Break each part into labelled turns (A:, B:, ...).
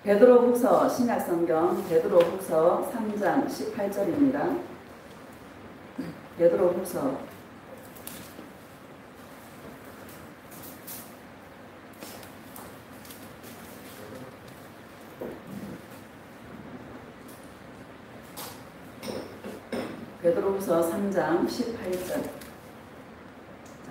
A: 베드로후서 신약성경 베드로후서 3장 18절입니다. 베드로후서 베드로후서 3장 18절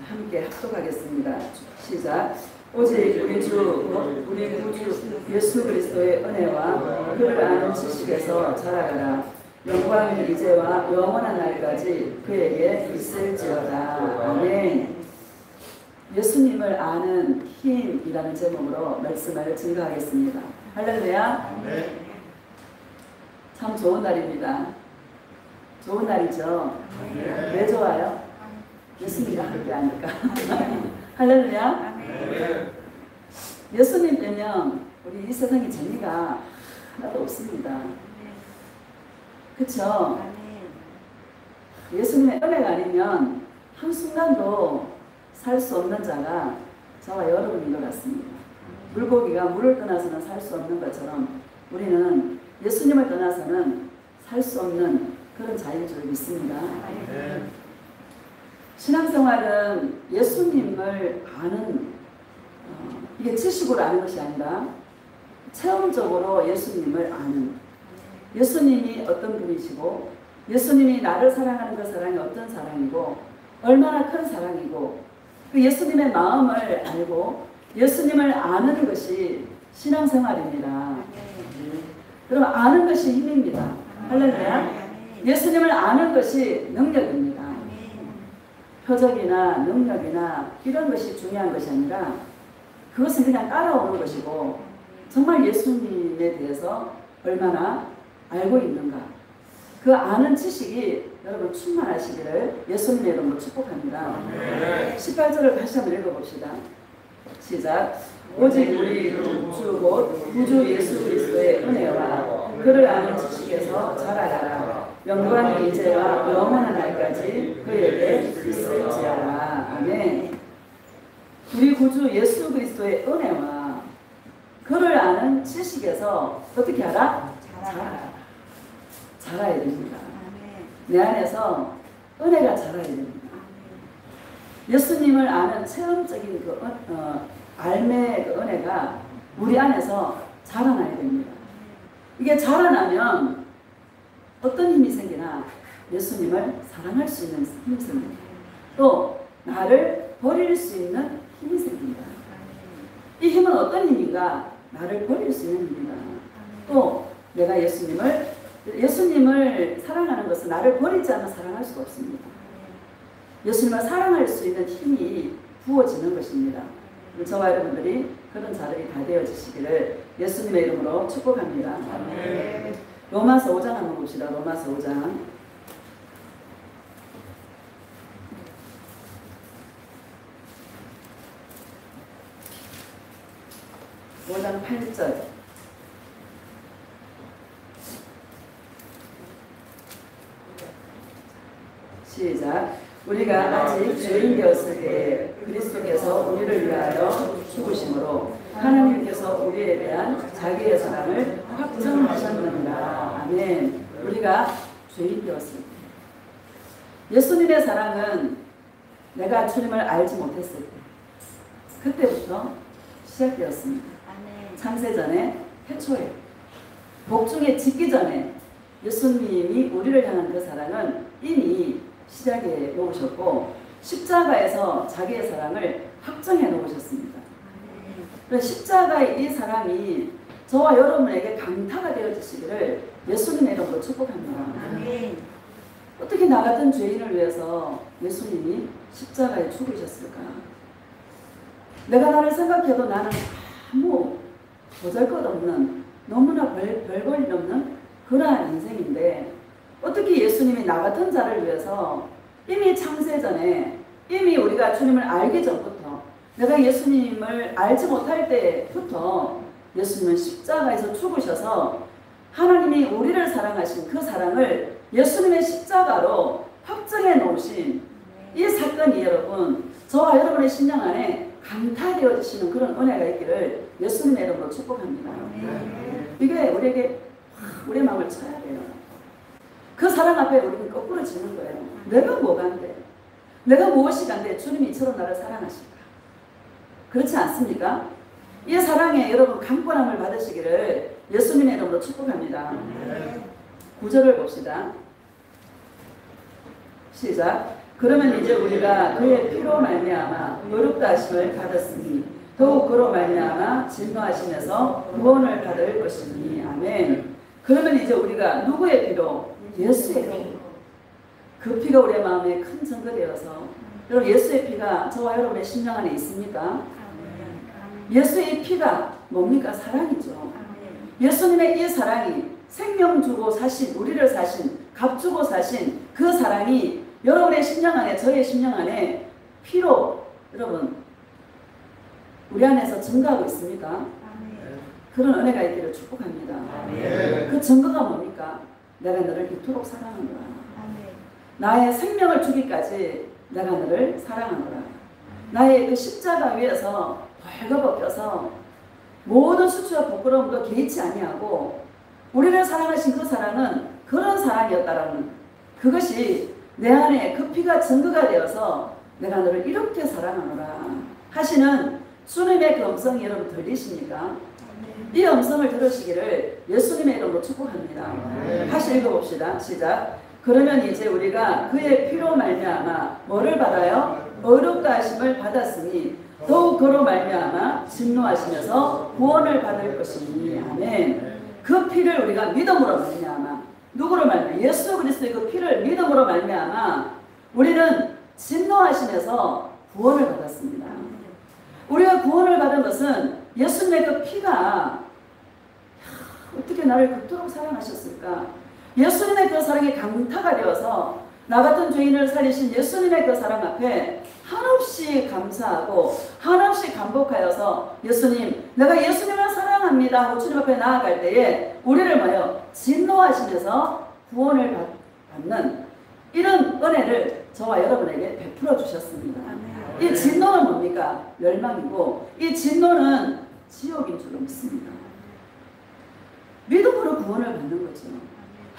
A: 함께 합독하겠습니다. 시작. 오직 우리 주 우리 구주 예수 그리스도의 은혜와 그를 아는 지식에서 자라가라. 영광이 이제와 영원한 날까지 그에게 있을지어다. 아멘. 예수님을 아는 힘이라는 제목으로 말씀을 증거하겠습니다. 할렐루야. 참 좋은 날입니다. 좋은 날이죠. 왜 좋아요? 예수님과 함께 하니까. 할렐루야. 예수님 빼면 우리 이 세상에 재미가 하나도 없습니다. 그쵸? 예수님의 은혜가 아니면 한순간도 살 수 없는 자가 저와 여러분인 것 같습니다. 물고기가 물을 떠나서는 살 수 없는 것처럼 우리는 예수님을 떠나서는 살 수 없는 그런 자인 줄 믿습니다. 신앙생활은 예수님을 아는 이게 지식으로 아는 것이 아니라 체험적으로 예수님을 아는, 예수님이 어떤 분이시고 예수님이 나를 사랑하는 그 사랑이 어떤 사랑이고 얼마나 큰 사랑이고 그 예수님의 마음을 알고 예수님을 아는 것이 신앙생활입니다. 그럼 아는 것이 힘입니다. 할렐루야. 예수님을 아는 것이 능력입니다. 표적이나 능력이나 이런 것이 중요한 것이 아니라 그것은 그냥 따라오는 것이고 정말 예수님에 대해서 얼마나 알고 있는가, 그 아는 지식이 여러분 충만하시기를 예수님의 이름으로 축복합니다. 18절을 다시 한번 읽어봅시다. 시작. 오직 우리 주 곧 구주 예수 그리스도의 은혜와 그를 아는 지식에서 자라라. 영광의 이제와 영원한 날까지 그에게 있을지어다. 아멘. 우리 구주 예수 그리스도의 은혜와 그를 아는 지식에서 어떻게 알아? 자라야 됩니다. 내 안에서 은혜가 자라야 됩니다. 예수님을 아는 체험적인 그 알매의 그 은혜가 우리 안에서 자라나야 됩니다. 이게 자라나면 어떤 힘이 생기나 예수님을 사랑할 수 있는 힘이 생깁니다. 또 나를 버릴 수 있는 힘이 생깁니다. 이 힘은 어떤 힘인가? 나를 버릴 수 있는 힘입니다. 또 내가 예수님을 사랑하는 것은 나를 버리지 않아 사랑할 수가 없습니다. 예수님을 사랑할 수 있는 힘이 부어지는 것입니다. 저와 여러분들이 그런 자들이 다 되어지시기를 예수님의 이름으로 축복합니다. 로마서 5장 한번 봅시다. 로마서 5장 8절 시작. 우리가 아직 죄인 되었을 때 그리스도께서 우리를 위하여 죽으심으로 하나님께서 우리에 대한 자기의 사랑을 확증하셨느니라. 아멘. 우리가 죄인 되었을 때 예수님의 사랑은 내가 주님을 알지 못했을 때 그때부터 시작되었습니다. 창세전에 태초에 복중에 짓기 전에 예수님이 우리를 향한 그 사랑은 이미 시작해 놓으셨고 십자가에서 자기의 사랑을 확정해 놓으셨습니다. 십자가의 이 사랑이 저와 여러분에게 강타가 되어지시기를 예수님의 이름으로 축복합니다. 어떻게 나 같은 죄인을 위해서 예수님이 십자가에 죽으셨을까? 내가 나를 생각해도 나는 아무 보잘것없는 너무나 별볼일 없는 그러한 인생인데 어떻게 예수님이 나 같은 자를 위해서 이미 창세전에 이미 우리가 주님을 알기 전부터 내가 예수님을 알지 못할 때부터 예수님은 십자가에서 죽으셔서 하나님이 우리를 사랑하신 그 사랑을 예수님의 십자가로 확정해 놓으신 이 사건이 여러분 저와 여러분의 심령 안에 강타되어지시는 그런 은혜가 있기를 예수님의 이름으로 축복합니다. 이게 우리에게 우리의 마음을 쳐야 돼요. 그 사랑 앞에 우리는 거꾸로 지는 거예요. 내가 뭐가 안 돼? 내가 무엇이 안 돼? 주님이 이처럼 나를 사랑하실까? 그렇지 않습니까? 이 사랑에 여러분 강권함을 받으시기를 예수님의 이름으로 축복합니다. 9절을 봅시다. 시작. 그러면 이제 우리가 그의 피로 말미암아 의롭다 하심을 받았으니 더욱 그로 말미암아 진노하심에서 구원을 받을 것이니. 아멘. 그러면 이제 우리가 누구의 피로? 예수의 피. 그 피가 우리의 마음에 큰 증거되어서 여러분 예수의 피가 저와 여러분의 심령 안에 있습니까? 예수의 피가 뭡니까? 사랑이죠. 예수님의 이 사랑이 생명 주고 사신 우리를 사신 값 주고 사신 그 사랑이 여러분의 심령 안에 저의 심령 안에 피로 여러분 우리 안에서 증거하고 있습니까? 그런 은혜가 있기를 축복합니다. 그 증거가 뭡니까? 내가 너를 이토록 사랑하노라. 나의 생명을 주기까지 내가 너를 사랑하노라. 나의 그 십자가 위에서 벌거벗겨서 모든 수치와 부끄러움도 개의치 아니하고 우리를 사랑하신 그 사랑은 그런 사랑이었다라는 그것이 내 안에 그 피가 증거가 되어서 내가 너를 이렇게 사랑하노라 하시는 주님의 그 음성이 여러분 들리십니까? 이 음성을 들으시기를 예수님의 이름으로 축복합니다. 다시 읽어봅시다. 시작. 그러면 이제 우리가 그의 피로 말미암아 뭐를 받아요? 의롭다 하심을 받았으니 더욱 그로 말미암아 진노하시면서 구원을 받을 것이니. 아멘. 그 피를 우리가 믿음으로 말미암아 누구로 말미암아? 예수 그리스도의 그 피를 믿음으로 말미암아 우리는 진노하시면서 구원을 받았습니다. 우리가 구원을 받은 것은 예수님의 그 피가 어떻게 나를 그토록 사랑하셨을까? 예수님의 그 사랑이 강타가 되어서 나 같은 죄인을 살리신 예수님의 그 사랑 앞에 한없이 감사하고 한없이 감복하여서 예수님 내가 예수님을 사랑합니다. 사랑합니다 하고 주님 앞에 나아갈 때에 우리를 뭐예요? 진노하시면서 구원을 받는 이런 은혜를 저와 여러분에게 베풀어 주셨습니다. 이 진노는 뭡니까? 멸망이고 이 진노는 지옥인 줄로 믿습니다. 믿음으로 구원을 받는 거죠.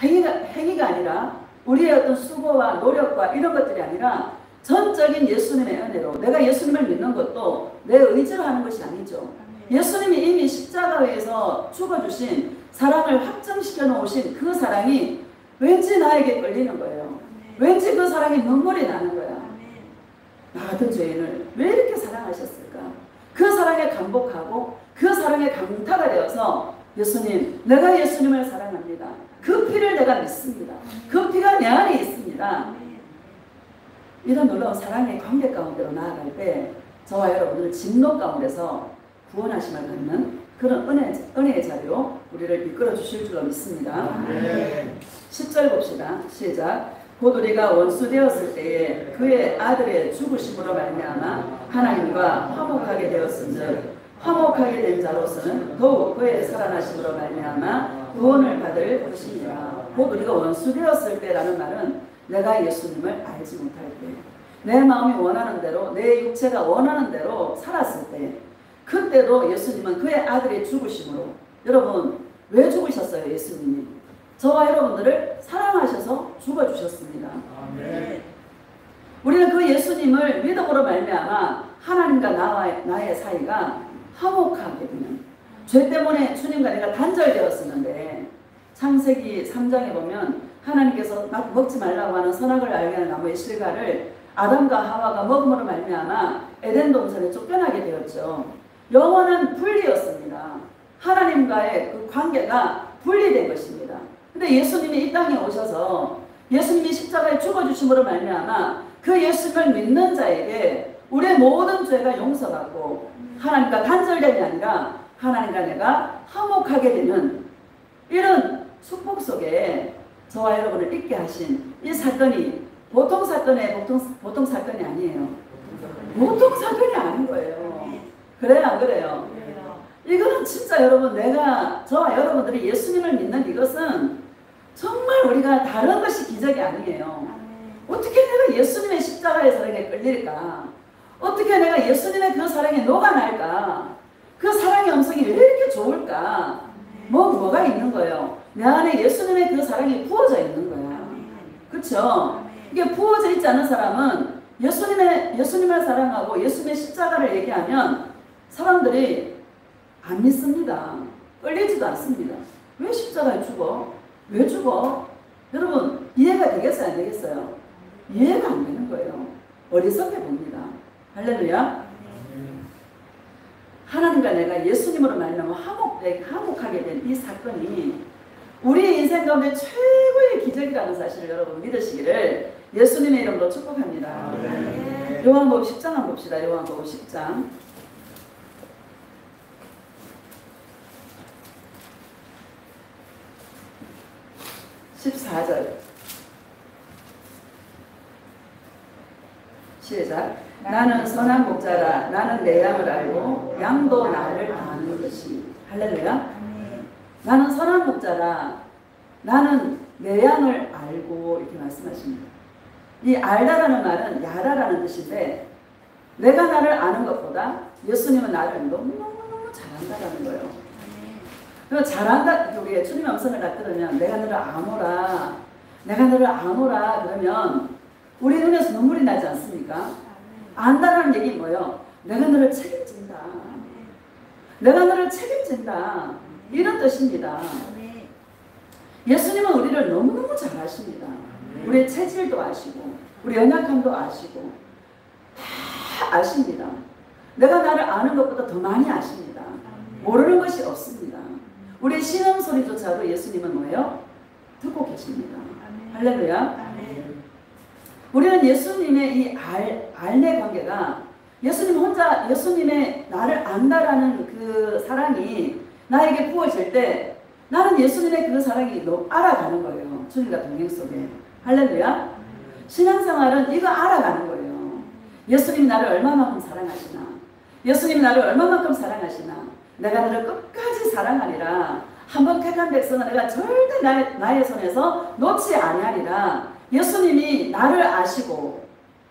A: 행위가 아니라 우리의 어떤 수고와 노력과 이런 것들이 아니라 전적인 예수님의 은혜로 내가 예수님을 믿는 것도 내 의지로 하는 것이 아니죠. 예수님이 이미 십자가에서 죽어주신 사랑을 확정시켜 놓으신 그 사랑이 왠지 나에게 끌리는 거예요. 왠지 그 사랑에 눈물이 나는 거야. 나 같은 죄인을 왜 이렇게 사랑하셨을까? 그 사랑에 감복하고 그 사랑에 강타가 되어서 예수님, 내가 예수님을 사랑합니다. 그 피를 내가 믿습니다. 그 피가 내 안에 있습니다. 이런 놀라운 사랑의 관계 가운데로 나아갈 때 저와 여러분들 진노 가운데서 구원하심을 받는 그런 은혜의 자리로 우리를 이끌어 주실 줄로 믿습니다. 10절 봅시다. 시작. 곧 우리가 원수 되었을 때에 그의 아들의 죽으심으로 말미암아 하나님과 화목하게 되었은즉 화목하게 된 자로서는 더욱 그의 살아나심으로 말미암아 구원을 받을 것이니라. 곧 우리가 원수 되었을 때라는 말은 내가 예수님을 알지 못할 때, 내 마음이 원하는 대로, 내 육체가 원하는 대로 살았을 때, 그때도 예수님은 그의 아들의 죽으심으로, 여러분 왜 죽으셨어요? 예수님이 저와 여러분들을 사랑하셔서 죽어주셨습니다. 아멘. 우리는 그 예수님을 믿음으로 말미암아 하나님과 나의 사이가 화목하게 되는, 죄 때문에 주님과 내가 단절되었었는데 창세기 3장에 보면 하나님께서 먹지 말라고 하는 선악을 알게 하는 나무의 실과를 아담과 하와가 먹음으로 말미암아 에덴 동산에 쫓겨나게 되었죠. 영원한 분리였습니다. 하나님과의 그 관계가 분리된 것입니다. 근데 예수님이 이 땅에 오셔서 예수님이 십자가에 죽어주심으로 말미암아 그 예수님을 믿는 자에게 우리의 모든 죄가 용서받고 하나님과 단절됨이 아니라 하나님과 내가 화목하게 되는 이런 축복 속에 저와 여러분을 있게 하신 이 사건이 보통 사건이 아니에요. 보통 사건이 아닌 거예요. 그래요, 안 그래요? 이거는 진짜 여러분, 저와 여러분들이 예수님을 믿는 이것은 정말 우리가 다른 것이 기적이 아니에요. 어떻게 내가 예수님의 십자가의 사랑에 끌릴까? 어떻게 내가 예수님의 그 사랑에 녹아날까? 그 사랑의 음성이 왜 이렇게 좋을까? 뭐가 있는 거예요? 내 안에 예수님의 그 사랑이 부어져 있는 거야. 그렇죠? 이게 부어져 있지 않은 사람은 예수님을 사랑하고 예수님의 십자가를 얘기하면 사람들이 안 믿습니다. 끌리지도 않습니다. 왜 십자가에 죽어? 왜 죽어? 여러분 이해가 되겠어요? 안 되겠어요? 이해가 안 되는 거예요. 어리석게 봅니다. 할렐루야. 하나님과 내가 예수님으로 말미암아 화목하게 된 이 사건이 우리 인생 가운데 최고의 기적이라는 사실을 여러분 믿으시기를 예수님의 이름으로 축복합니다. 요한복음 10장 한번 봅시다. 요한복음 10장 14절 시작. 나는 선한 목자라. 나는 내 양을 알고 양도 나를 아는 것이. 할렐루야. 나는 선한 목자라. 나는 내 양을 알고 이렇게 말씀하십니다. 이 알다라는 말은 야다라는 뜻인데 내가 나를 아는 것보다 예수님은 나를 너무너무 잘한다라는 거예요. 잘한다, 우리 주님의 음성을 다 들으면 내가 너를 아노라, 내가 너를 아노라 그러면 우리 눈에서 눈물이 나지 않습니까? 안다라는 얘기 뭐예요? 내가 너를 책임진다. 내가 너를 책임진다. 이런 뜻입니다. 예수님은 우리를 너무너무 잘 아십니다. 우리의 체질도 아시고 우리 연약함도 아시고 다 아십니다. 내가 나를 아는 것보다 더 많이 아십니다. 모르는 것이 없습니다. 우리 신음 소리조차도 예수님은 뭐예요? 듣고 계십니다. 할렐루야. 우리는 예수님의 이 알내 관계가 예수님의 나를 안다라는 그 사랑이 나에게 부어질 때 나는 예수님의 그 사랑이 알아가는 거예요. 주님과 동행 속에. 할렐루야. 신앙생활은 이거 알아가는 거예요. 예수님이 나를 얼마만큼 사랑하시나? 예수님이 나를 얼마만큼 사랑하시나? 내가 너를 끝까지 사랑하리라. 한번 택한 백성은 내가 절대 나의 손에서 놓지 아니하리라. 예수님이 나를 아시고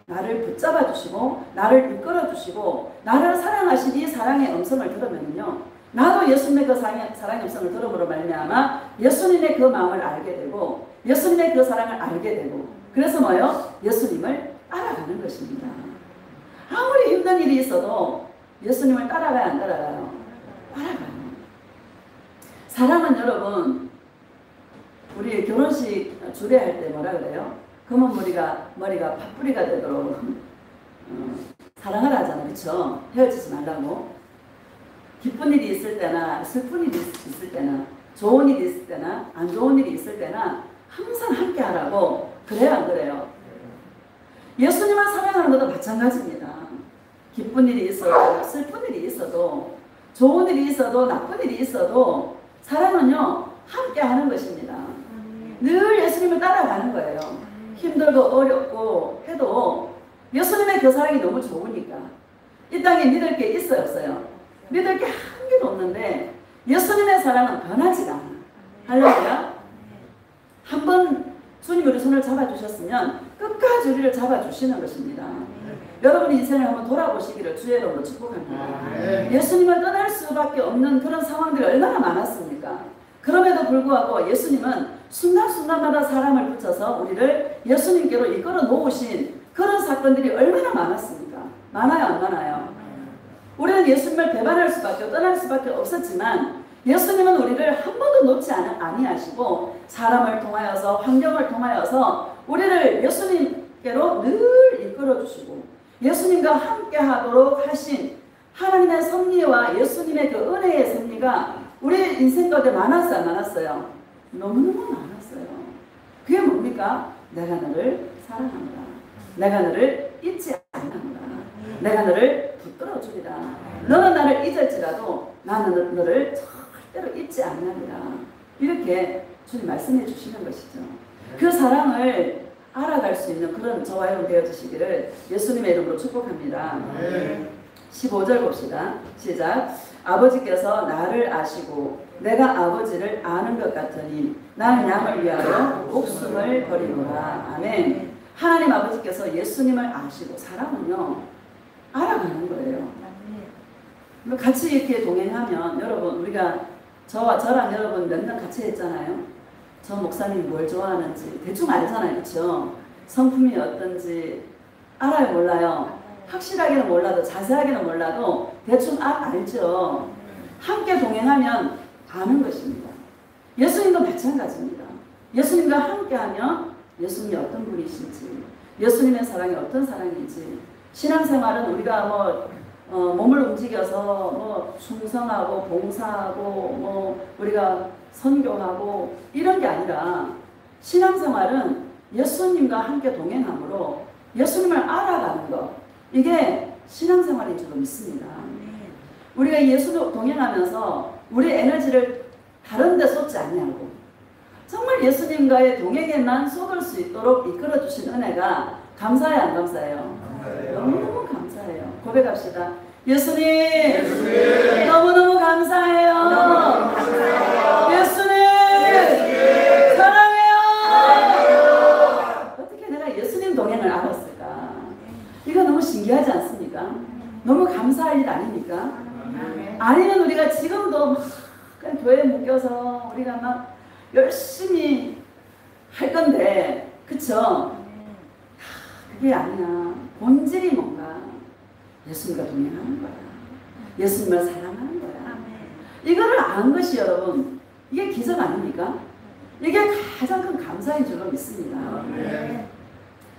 A: 나를 붙잡아 주시고 나를 이끌어 주시고 나를 사랑하신 이 사랑의 음성을 들으면요, 나도 예수님의 그 사랑의 음성을 들음으로 말미암아 예수님의 그 마음을 알게 되고 예수님의 그 사랑을 알게 되고, 그래서 뭐요? 예수님을 따라가는 것입니다. 아무리 힘든 일이 있어도 예수님을 따라가야 안 따라가요? 따라가요. 사랑은 여러분, 우리 결혼식 주례할 때 뭐라 그래요? 검은 머리가 팥뿌리가 되도록 사랑하라 하잖아요. 그렇죠? 헤어지지 말라고. 기쁜 일이 있을 때나 슬픈 일이 있을 때나 좋은 일이 있을 때나 안 좋은 일이 있을 때나 항상 함께 하라고. 그래요 안 그래요? 예수님을 사랑하는 것도 마찬가지입니다. 기쁜 일이 있어도 슬픈 일이 있어도 좋은 일이 있어도 나쁜 일이 있어도 사랑은요 함께 하는 것입니다. 늘 예수님을 따라가는 거예요. 힘들고 어렵고 해도 예수님의 그 사랑이 너무 좋으니까. 이 땅에 믿을 게 있어요 없어요? 믿을 게 한 개도 없는데 예수님의 사랑은 변하지가 않아. 할렐루야. 한번 주님 우리 손을 잡아주셨으면 끝까지 우리를 잡아주시는 것입니다. 여러분이 인생을 한번 돌아보시기를 주의 이름으로 축복합니다. 예수님을 떠날 수밖에 없는 그런 상황들이 얼마나 많았습니까? 그럼에도 불구하고 예수님은 순간순간마다 사람을 붙여서 우리를 예수님께로 이끌어 놓으신 그런 사건들이 얼마나 많았습니까? 많아요 안 많아요? 우리는 예수님을 배반할 수밖에 떠날 수밖에 없었지만 예수님은 우리를 한 번도 놓지 아니하시고 사람을 통하여서 환경을 통하여서 우리를 예수님께로 늘 이끌어 주시고 예수님과 함께 하도록 하신 하나님의 섭리와 예수님의 그 은혜의 섭리가 우리 인생 가운데 많았어요 안 많았어요? 너무너무 많았어요. 그게 뭡니까? 내가 너를 사랑한다. 내가 너를 잊지 않는다. 내가 너를 붙들어 주리라. 너는 나를 잊을지라도 나는 너를 절대로 잊지 않느니라. 이렇게 주님 말씀해 주시는 것이죠. 그 사랑을 알아갈 수 있는 그런 저와 여러분 되어주시기를 예수님의 이름으로 축복합니다. 15절 봅시다. 시작. 아버지께서 나를 아시고 내가 아버지를 아는 것 같으니 나는 양을 위하여 목숨을 버리노라. 아멘. 하나님 아버지께서 예수님을 아시고 사랑은요 알아가는 거예요. 같이 이렇게 동행하면 여러분 우리가 저랑 여러분 몇 년 같이 했잖아요. 저 목사님이 뭘 좋아하는지 대충 알잖아요. 그렇죠? 성품이 어떤지 알아요 몰라요? 확실하게는 몰라도 자세하게는 몰라도 대충 알죠. 함께 동행하면 아는 것입니다. 예수님도 마찬가지입니다. 예수님과 함께하면 예수님이 어떤 분이신지 예수님의 사랑이 어떤 사랑인지 신앙생활은 우리가 몸을 움직여서 충성하고 봉사하고 우리가 선교하고 이런 게 아니라 신앙생활은 예수님과 함께 동행함으로 예수님을 알아가는 것, 이게 신앙생활인 줄로 믿습니다. 우리가 예수로 동행하면서 우리 에너지를 다른 데 쏟지 아니하고 정말 예수님과의 동행에만 쏟을 수 있도록 이끌어주신 은혜가 감사해요 안 감사해요? 너무너무 감사해요. 고백합시다. 예수님, 너무너무 감사해요. 예수님, 사랑해요. 어떻게 내가 예수님 동행을 알았을까? 이거 너무 신기하지 않습니까? 너무 감사할 일 아닙니까? 아니면 우리가 지금도 그냥 교회에 묶여서 우리가 막 열심히 할 건데, 그쵸? 그게 아니야. 본질이 뭔가? 예수님과 동행하는 거야. 예수님을 사랑하는 거야. 이거를 안 것이 여러분, 이게 기적 아닙니까? 이게 가장 큰 감사인 줄로 믿습니다.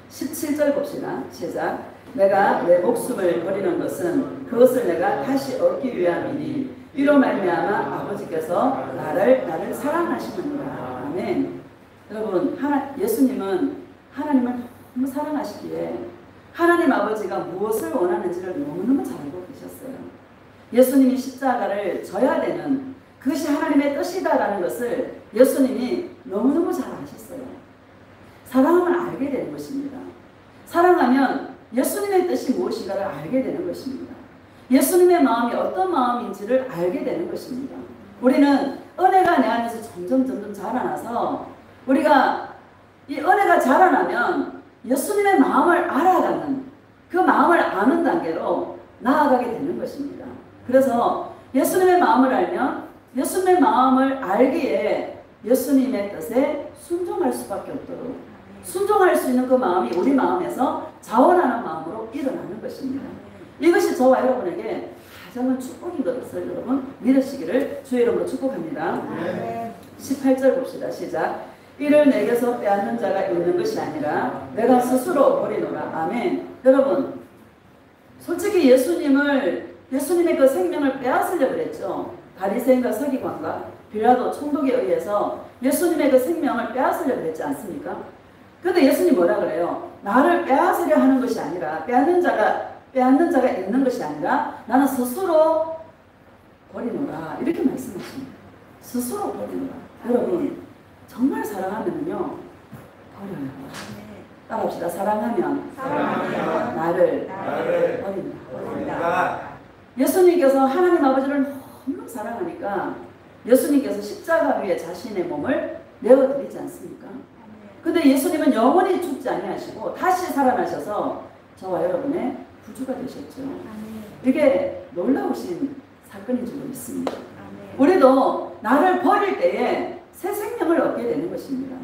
A: 17절 봅시다. 시작. 내가 내 목숨을 버리는 것은 그것을 내가 다시 얻기 위함이니 이로 말미암아 아버지께서 나를 사랑하시느니라. 아멘. 여러분, 예수님은 하나님을 너무 사랑하시기에 하나님 아버지가 무엇을 원하는지를 너무너무 잘 알고 계셨어요. 예수님이 십자가를 져야 되는 그것이 하나님의 뜻이다라는 것을 예수님이 너무너무 잘 아셨어요. 사랑하면 알게 되는 것입니다. 사랑하면 예수님의 뜻이 무엇인가를 알게 되는 것입니다. 예수님의 마음이 어떤 마음인지를 알게 되는 것입니다. 우리는 은혜가 내 안에서 점점 자라나서 우리가 이 은혜가 자라나면 예수님의 마음을 알아가는 그 마음을 아는 단계로 나아가게 되는 것입니다. 그래서 예수님의 마음을 알면 예수님의 마음을 알기에 예수님의 뜻에 순종할 수밖에 없도록 순종할 수 있는 그 마음이 우리 마음에서 자원하는 마음으로 일어나는 것입니다. 이것이 저와 여러분에게 가장 축복인 것을 여러분 믿으시기를 주의 이름으로 축복합니다. 18절 봅시다. 시작. 이를 내게서 빼앗는 자가 있는 것이 아니라 내가 스스로 버리노라. 아멘. 여러분 솔직히 예수님의 그 생명을 빼앗으려고 그랬죠. 바리새인과 서기관과 빌라도 총독에 의해서 예수님의 그 생명을 빼앗으려고 그랬지 않습니까? 그런데 예수님 뭐라 그래요? 나를 빼앗으려 하는 것이 아니라 빼앗는 자가 있는 것이 아니라 나는 스스로 버리노라. 이렇게 말씀하십니다. 스스로 버리노라. 여러분 정말 사랑하면요 버려요. 따라합시다. 사랑하면 나를 버린다. 예수님께서 하나님 아버지를 너무 사랑하니까 예수님께서 십자가 위에 자신의 몸을 내어드리지 않습니까? 근데 예수님은 영원히 죽지 아니하시고 다시 살아나셔서 저와 여러분의 구주가 되셨죠. 이게 놀라우신 사건인 줄 믿습니다. 우리도 나를 버릴 때에 새 생명을 얻게 되는 것입니다.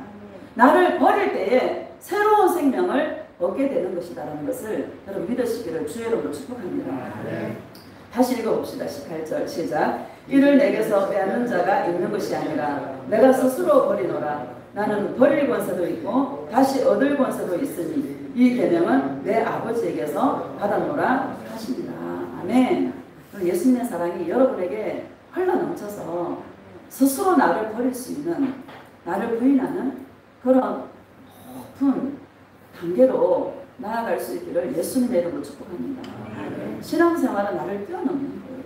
A: 나를 버릴 때에 새로운 생명을 얻게 되는 것이다라는 것을 여러분 믿으시기를 주의 이름으로 축복합니다. 다시 읽어봅시다. 18절 시작. 이를 내게서 빼앗는 자가 있는 것이 아니라 내가 스스로 버리노라. 나는 버릴 권세도 있고 다시 얻을 권세도 있으니 이 계명은 내 아버지에게서 받았노라 하십니다. 아멘. 예수님의 사랑이 여러분에게 흘러넘쳐서 스스로 나를 버릴 수 있는, 나를 부인하는 그런 높은 단계로 나아갈 수 있기를 예수님의 이름으로 축복합니다. 신앙생활은 나를 뛰어넘는 거예요.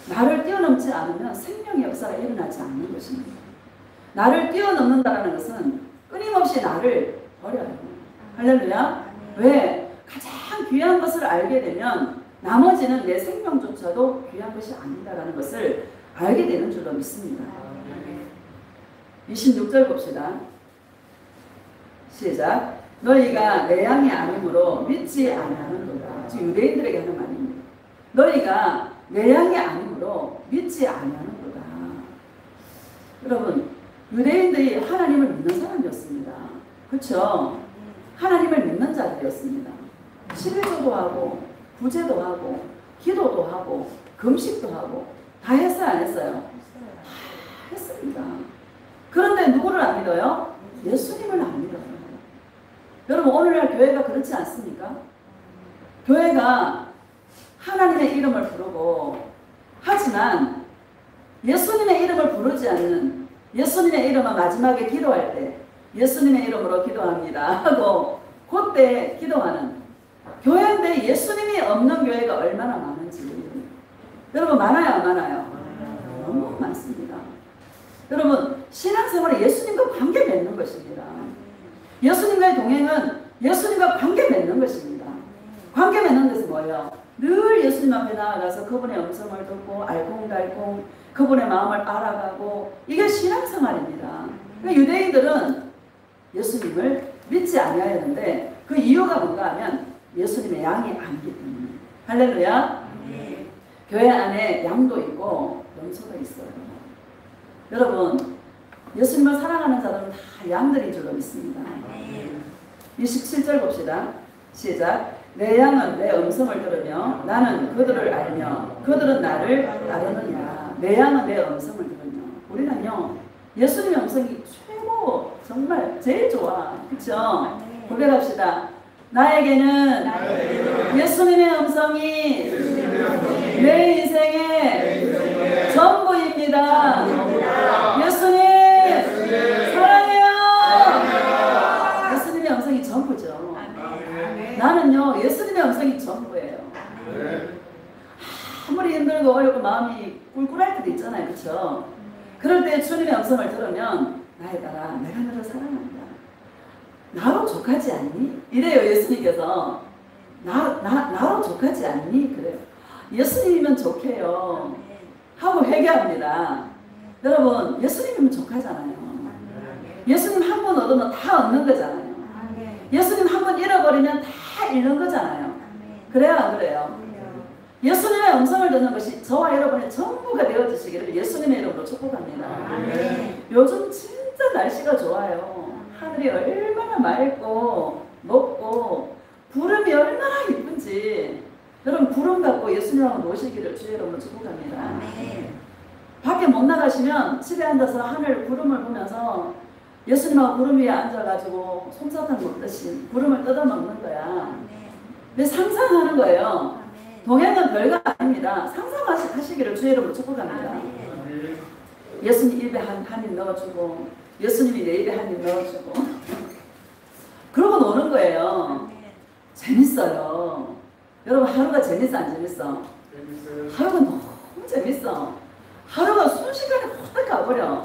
A: 나를 뛰어넘지 않으면 생명의 역사가 일어나지 않는 것입니다. 나를 뛰어넘는다는 것은 끊임없이 나를 버려요. 할렐루야. 왜? 가장 귀한 것을 알게 되면 나머지는 내 생명조차도 귀한 것이 아니다라는 것을 알게 되는 줄로 믿습니다. 26절 봅시다. 시작. 너희가 내 양이 아니므로 믿지 아니하는도다. 지금 유대인들에게 하는 말입니다. 너희가 내 양이 아니므로 믿지 아니하는도다. 여러분 유대인들이 하나님을 믿는 사람이었습니다. 그렇죠? 하나님을 믿는 자들이었습니다. 11조도 하고 구제도 하고 기도도 하고 금식도 하고 다 했어요? 안 했어요? 다 했습니다. 그런데 누구를 안 믿어요? 예수님을 안 믿어요. 여러분 오늘날 교회가 그렇지 않습니까? 교회가 하나님의 이름을 부르고 하지만 예수님의 이름을 부르지 않는, 예수님의 이름은 마지막에 기도할 때 예수님의 이름으로 기도합니다 하고 그때 기도하는 교회인데 예수님이 없는 교회가 얼마나 많은지 여러분 많아요 안 많아요? 너무 많습니다. 여러분 신앙생활은 예수님과 관계 맺는 것입니다. 예수님과의 동행은 예수님과 관계 맺는 것입니다. 관계 맺는 데서 뭐예요? 늘 예수님 앞에 나아가서 그분의 음성을 듣고 알콩달콩 그분의 마음을 알아가고 이게 신앙생활입니다. 그러니까 유대인들은 예수님을 믿지 아니하였는데 그 이유가 뭔가 하면 예수님의 양이 아니기 때문에. 할렐루야. 교회 안에 양도 있고 염소도 있어요. 여러분 예수님을 사랑하는 자들은 다 양들인 줄로 믿습니다. 27절 봅시다. 시작. 내 양은 내 음성을 들으며 나는 그들을 알며 그들은 나를 따르느니라. 내 양은 내 음성을 들으며. 우리는요 예수님의 음성이 최고 정말 제일 좋아. 그렇죠? 고백합시다. 나에게는 예수님의 음성이 내 인생의 전부입니다. 예수님 사랑해요. 예수님의 음성이 전부죠. 나는요 예수님의 음성이 전부예요. 아무리 힘들고 어렵고 마음이 꿀꿀할 때도 있잖아요. 그렇죠? 그럴 때 주님의 음성을 들으면 나의 딸아 내가 너를 사랑한다. 나로 족하지 않니? 이래요 예수님께서. 나로 족하지 않니? 그래요. 예수님이면 좋게요 하고 회개합니다. 여러분 예수님이면 족하잖아요. 예수님 한 번 얻으면 다 얻는 거잖아요. 예수님 한 번 잃어버리면 다 잃는 거잖아요. 그래요 안 그래요? 예수님의 음성을 듣는 것이 저와 여러분의 전부가 되어주시기를 예수님의 이름으로 축복합니다. 요즘 진짜 날씨가 좋아요. 하늘이 얼마나 맑고 높고 구름이 얼마나 이쁜지 여러분 구름 갖고 예수님하고 노시기를 주의 이름으로 축복합니다. 밖에 못 나가시면 집에 앉아서 하늘 구름을 보면서 예수님하고 구름 위에 앉아가지고 솜사탕 먹듯이 구름을 뜯어먹는 거야. 근데 상상하는 거예요. 동행은 별거 아닙니다. 상상하시기를 주의 이름으로 축복합니다. 예수님 입에 한 입 넣어주고 예수님이 내 입에 한 입 넣어주고 그러고 노는 거예요. 재밌어요. 여러분 하루가 재밌어 안 재밌어? 하루가 너무 재밌어. 하루가 순식간에 후딱 가버려.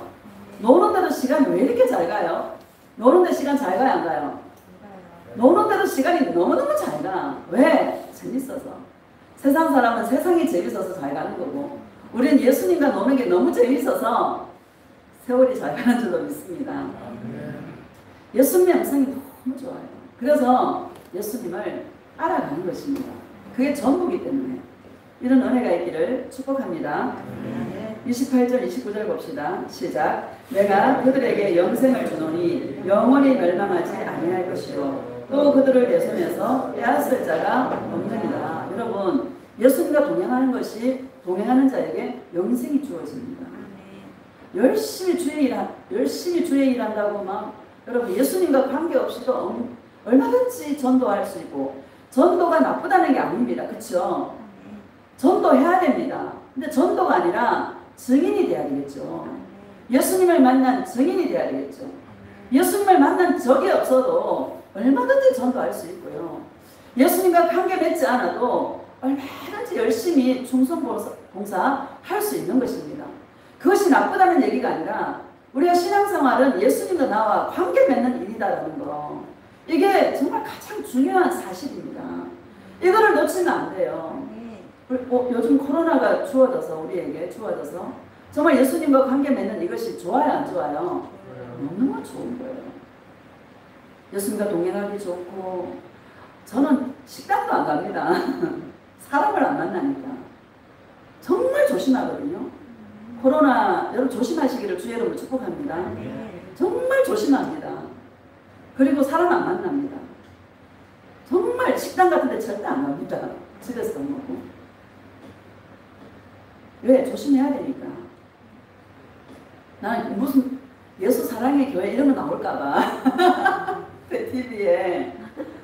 A: 노는데도 시간이 왜 이렇게 잘 가요? 노는데 시간 잘 가요 안 가요? 노는데도 시간이 너무너무 잘 가. 왜? 재밌어서. 세상 사람은 세상이 재밌어서 잘 가는 거고 우리는 예수님과 노는 게 너무 재밌어서 세월이 잘 가는 줄로 믿습니다. 예수님의 음성이 너무 좋아요. 그래서 예수님을 알아가는 것입니다. 그게 전부이기 때문에 이런 은혜가 있기를 축복합니다. 28절 29절 봅시다. 시작. 내가 그들에게 영생을 주노니 영원히 멸망하지 아니할 것이요 또 그들을 내 손에서 빼앗을 자가 없느니라. 여러분 예수님과 동행하는 것이 동행하는 자에게 영생이 주어집니다. 열심히 주의 일한다고 막 여러분 예수님과 관계없이도 얼마든지 전도할 수 있고 전도가 나쁘다는 게 아닙니다. 그렇죠? 전도해야 됩니다. 근데 전도가 아니라 증인이 돼야 되겠죠. 예수님을 만난 증인이 돼야 되겠죠. 예수님을 만난 적이 없어도 얼마든지 전도할 수 있고요. 예수님과 관계 맺지 않아도 얼마든지 열심히 충성봉사 할 수 있는 것입니다. 그것이 나쁘다는 얘기가 아니라 우리가 신앙생활은 예수님과 나와 관계 맺는 일이다라는 거. 이게 정말 가장 중요한 사실입니다. 이거를 놓치면 안 돼요. 요즘 코로나가 우리에게 주어져서 정말 예수님과 관계 맺는 이것이 좋아요 안 좋아요? 너무너무 좋은 거예요. 예수님과 동행하기 좋고 저는 식당도 안 갑니다. 사람을 안 만나니까. 정말 조심하거든요. 코로나 여러분 조심하시기를 주의 이름으로 축복합니다. 정말 조심합니다. 그리고 사람 안 만납니다. 정말 식당 같은 데 절대 안 갑니다. 집에서 먹고. 왜? 조심해야 되니까. 나는 무슨 예수 사랑의 교회 이런 거 나올까봐 TV에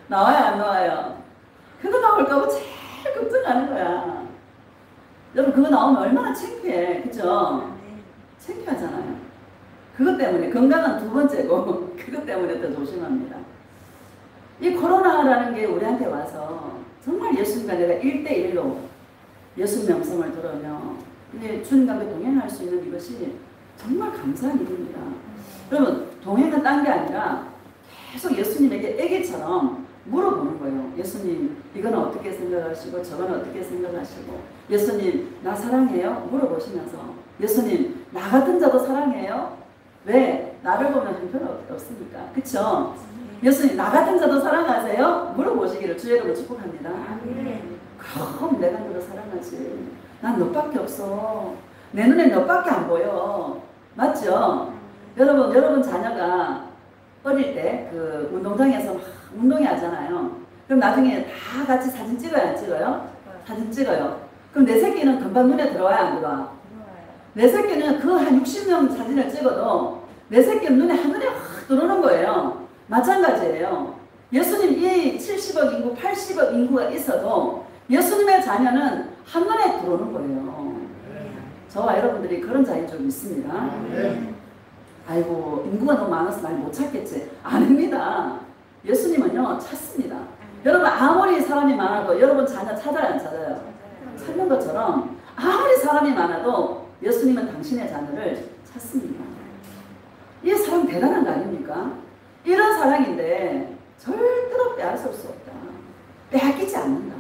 A: 나와요 안 나와요? 그거 나올까봐 제일 걱정하는 거야. 여러분 그거 나오면 얼마나 창피해. 그죠? 창피하잖아요. 그것 때문에 건강은 두 번째고 그것 때문에 더 조심합니다. 이 코로나라는 게 우리한테 와서 정말 예수님과 내가 1대1로 예수님의 음성을 들으며 주님과 동행할 수 있는 이것이 정말 감사한 일입니다. 여러분 동행은 딴 게 아니라 계속 예수님에게 애기처럼 물어보는 거예요. 예수님 이건 어떻게 생각하시고 저건 어떻게 생각하시고 예수님 나 사랑해요? 물어보시면서 예수님 나 같은 자도 사랑해요? 왜? 나를 보면 형편없으니까. 그쵸? 예수님 나 같은 자도 사랑하세요? 물어보시기를 주의 이름으로 축복합니다. 그럼 내가 너를 사랑하지. 난 너밖에 없어. 내 눈에 너밖에 안 보여. 맞죠? 여러분 자녀가 어릴 때 그 운동장에서 막 운동회 하잖아요. 그럼 나중에 다 같이 사진 찍어요 안 찍어요? 사진 찍어요. 그럼 내 새끼는 금방 눈에 들어와요 안 들어와? 내 새끼는 그 한 60명 사진을 찍어도 내 새끼는 눈에 한눈에 확 들어오는 거예요. 마찬가지예요. 예수님 이 70억 인구 80억 인구가 있어도 예수님의 자녀는 한눈에 들어오는 거예요. 저와 여러분들이 그런 자인 줄 믿습니다. 아이고 인구가 너무 많아서 말 못 찾겠지. 아닙니다. 예수님은요 찾습니다. 여러분 아무리 사람이 많아도 여러분 자녀 찾아요 안 찾아요? 찾는 것처럼 아무리 사람이 많아도 예수님은 당신의 자녀를 찾습니다. 이 사랑 대단한 거 아닙니까? 이런 사랑인데 절대로 빼앗을 수 없다. 빼앗기지 않는다.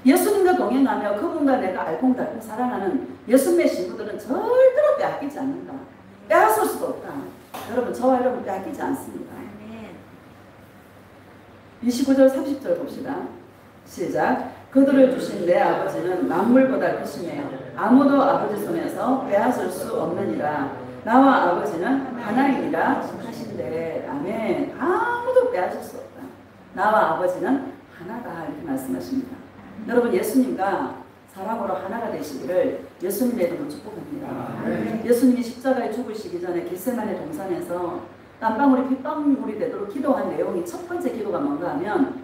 A: 예수님과 동행하며 그분과 내가 알콩달콩 살아가는 예수님의 신부들은 절대로 빼앗기지 않는다. 빼앗을 수도 없다. 여러분, 저와 여러분 빼앗기지 않습니다. 29절 30절 봅시다. 시작. 그들을 주신 내 아버지는 만물보다 크시며 아무도 아버지 손에서 빼앗을 수 없느니라. 나와 아버지는 하나이니라 하신대. 아멘. 아무도 빼앗을 수 없다. 나와 아버지는 하나다. 이렇게 말씀하십니다. 여러분, 예수님과 사랑으로 하나가 되시기를 예수님의 이름으로 축복합니다. 예수님이 십자가에 죽으시기 전에 겟세마네 동산에서 땀방울이 핏방울이 되도록 기도한 내용이 첫 번째 기도가 뭔가 하면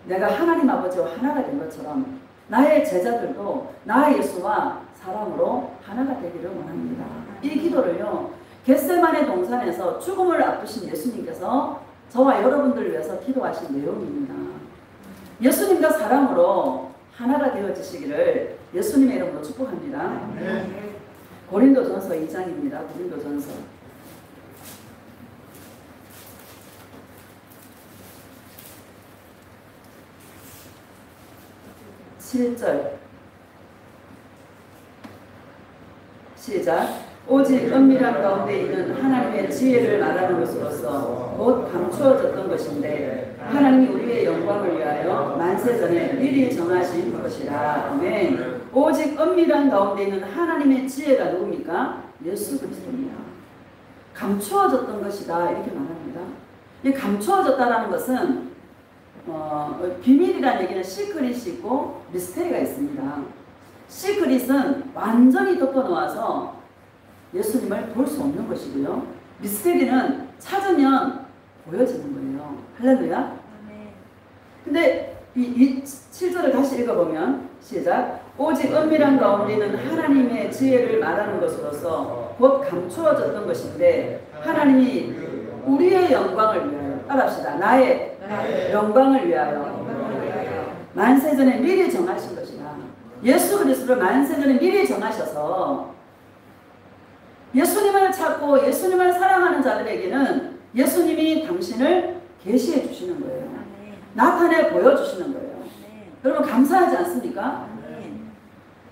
A: 내가 하나님 아버지와 하나가 된 것처럼 나의 제자들도 나 예수와 사랑으로 하나가 되기를 원합니다. 이 기도를요, 겟세마네 동산에서 죽음을 앞두신 예수님께서 저와 여러분들을 위해서 기도하신 내용입니다. 예수님과 사랑으로 하나가 되어지시기를 예수님의 이름으로 축복합니다. 고린도전서 2장입니다. 고린도전서 7절 시작. 오직 은밀한 가운데 있는 하나님의 지혜를 말하는 것으로서 곧 감추어졌던 것인데 하나님이 우리의 영광을 위하여 만세전에 미리 정하신 것이라. 아멘. 오직 은밀한 가운데 있는 하나님의 지혜가 누굽니까? 예수 그리스도입니다. 감추어졌던 것이다. 이렇게 말합니다. 이 감추어졌다라는 것은 비밀이라는 얘기는 시크릿이 있고 미스테리가 있습니다. 시크릿은 완전히 덮어놓아서 예수님을 볼 수 없는 것이고요. 미스테리는 찾으면 보여지는 거예요. 할렐루야. 근데 이 7절을 다시 읽어보면 시작. 오직 은밀한 가운데 있는 하나님의 지혜를 말하는 것으로서 곧 감추어졌던 것인데 하나님이 우리의 영광을 위하여 따라합시다. 나의 영광을 위하여 만세전에 미리 정하신 것이다. 예수 그리스도를 만세전에 미리 정하셔서 예수님을 찾고 예수님을 사랑하는 자들에게는 예수님이 당신을 계시해 주시는 거예요. 나타내 보여주시는 거예요. 여러분 감사하지 않습니까?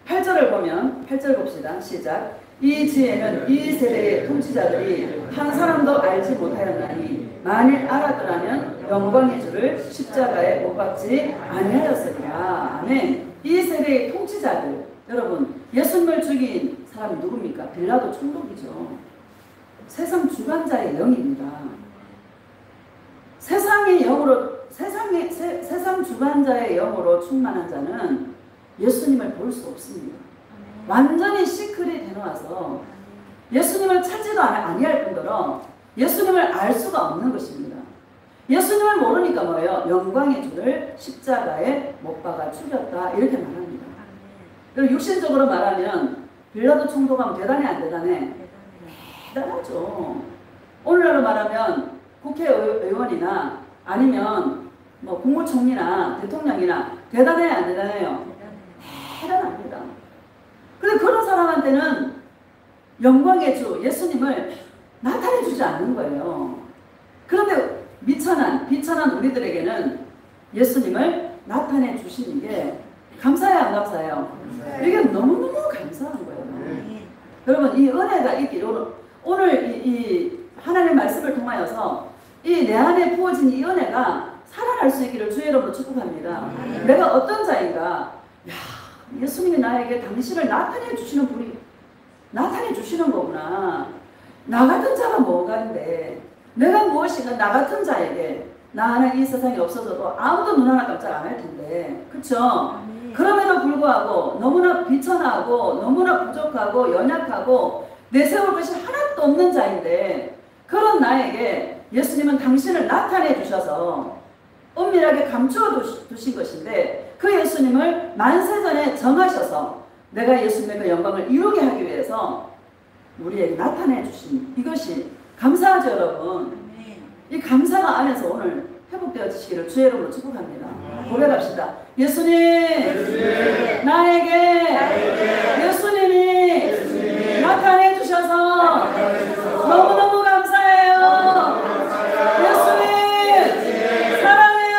A: 8절을 보면 8절 봅시다. 시작. 이 지혜는 이 세대의 통치자들이 한 사람도 알지 못하였나니 만일 알았더라면 영광의 주를 십자가에 못 박지 아니하였으리라. 아멘. 이 세대의 통치자들, 여러분 예수님을 죽인 사람이 누굽니까? 빌라도 총독이죠. 세상 주관자의 영입니다. 세상의 영으로 세상 주관자의 영으로 충만한 자는 예수님을 볼 수 없습니다. 완전히 시크릿 해놓아서 예수님을 찾지도 아니할 뿐더러 예수님을 알 수가 없는 것입니다. 예수님을 모르니까 뭐예요? 영광의 주를 십자가에 못 박아 죽였다 이렇게 말합니다. 그리고 육신적으로 말하면 빌라도 총독하면 대단해 안 대단해? 대단하죠. 오늘날로 말하면 국회의원이나 아니면 뭐 국무총리나 대통령이나 대단해 안 대단해요? 대단합니다. 근데 그런 사람한테는 영광의 주 예수님을 나타내 주지 않는 거예요. 그런데 비천한 우리들에게는 예수님을 나타내 주시는 게 감사해요, 안 감사해요? 이게 너무너무 감사한 거예요. 여러분 이 은혜가 있기를 오늘 이 하나님의 말씀을 통하여서 이 내 안에 부어진 이 은혜가 살아날 수 있기를 주의 이름으로 축복합니다. 내가 어떤 자인가? 예수님이 나에게 당신을 나타내 주시는 분이 나타내 주시는 거구나. 나 같은 자가 뭐가인데 내가 무엇인가 나 같은 자에게 나는 이 세상에 없어져도 아무도 눈 하나 깜짝 안 할 텐데 그쵸? 그럼에도 불구하고 너무나 비천하고 너무나 부족하고 연약하고 내세울 것이 하나도 없는 자인데 그런 나에게 예수님은 당신을 나타내 주셔서 은밀하게 감추어 두신 것인데 그 예수님을 만세전에 정하셔서 내가 예수님의 그 영광을 이루게 하기 위해서 우리에게 나타내 주신 이것이 감사하죠 여러분. 이 감사가 안에서 오늘 회복되어지시기를 주의 이름으로 축복합니다. 고백합시다. 예수님 나에게 예수님이 나타내 주셔서 너무너무 감사해요. 예수님 사랑해요.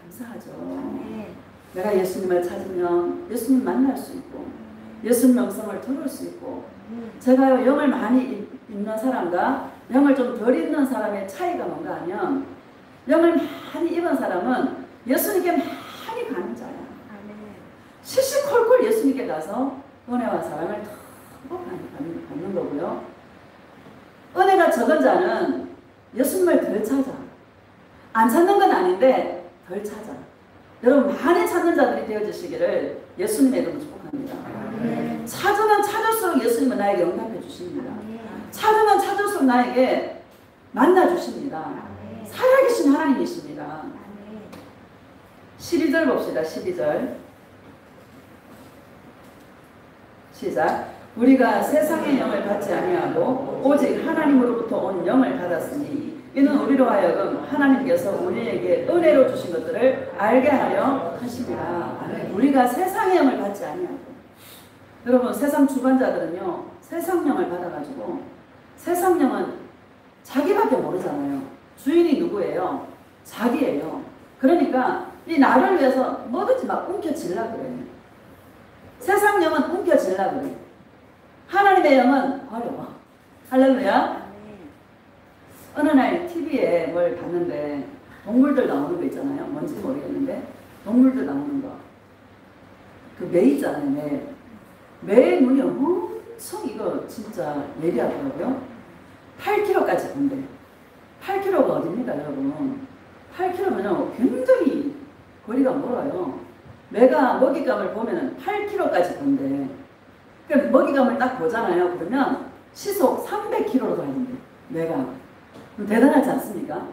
A: 감사하죠. 그럴 수 있고 제가요 영을 많이 읽는 사람과 영을 좀 덜 읽는 사람의 차이가 뭔가 하면 영을 많이 읽은 사람은 예수님께 많이 가는 자야. 시시콜콜 예수님께 가서 은혜와 사랑을 더 받는 거고요. 은혜가 적은 자는 예수님을 덜 찾아. 안 찾는 건 아닌데 덜 찾아. 여러분 많이 찾는 자들이 되어주시기를 예수님의 이름으로 축복합니다. 찾으면 찾을수록 예수님은 나에게 응답해 주십니다. 찾으면 찾을수록 나에게 만나 주십니다. 살아계신 하나님이십니다. 12절 봅시다. 12절 시작. 우리가 세상의 영을 받지 아니하고 오직 하나님으로부터 온 영을 받았으니 이는 우리로 하여금 하나님께서 우리에게 은혜로 주신 것들을 알게 하려 하십니다. 우리가 세상의 영을 받지 아니하고, 여러분 세상 주관자들은요 세상 영을 받아가지고 세상 영은 자기밖에 모르잖아요. 주인이 누구예요? 자기예요. 그러니까 이 나를 위해서 뭐든지 막 움켜쥐려고 그래요. 세상 영은 움켜쥐려고 그래요. 하나님의 영은 어려워. 할렐루야. 어느 날 TV에 뭘 봤는데 동물들 나오는 거 있잖아요. 뭔지 모르겠는데 동물들 나오는 거. 그 매 있잖아요. 매. 매의 눈이 엄청 이거 진짜 예리하더라고요. 8km까지 본대. 8km가 어딥니까 여러분? 8km면요 굉장히 거리가 멀어요. 매가 먹잇감을 보면은 8km까지 본대. 그러니까 먹잇감을 딱 보잖아요. 그러면 시속 300km로 가는데 매가. 대단하지 않습니까?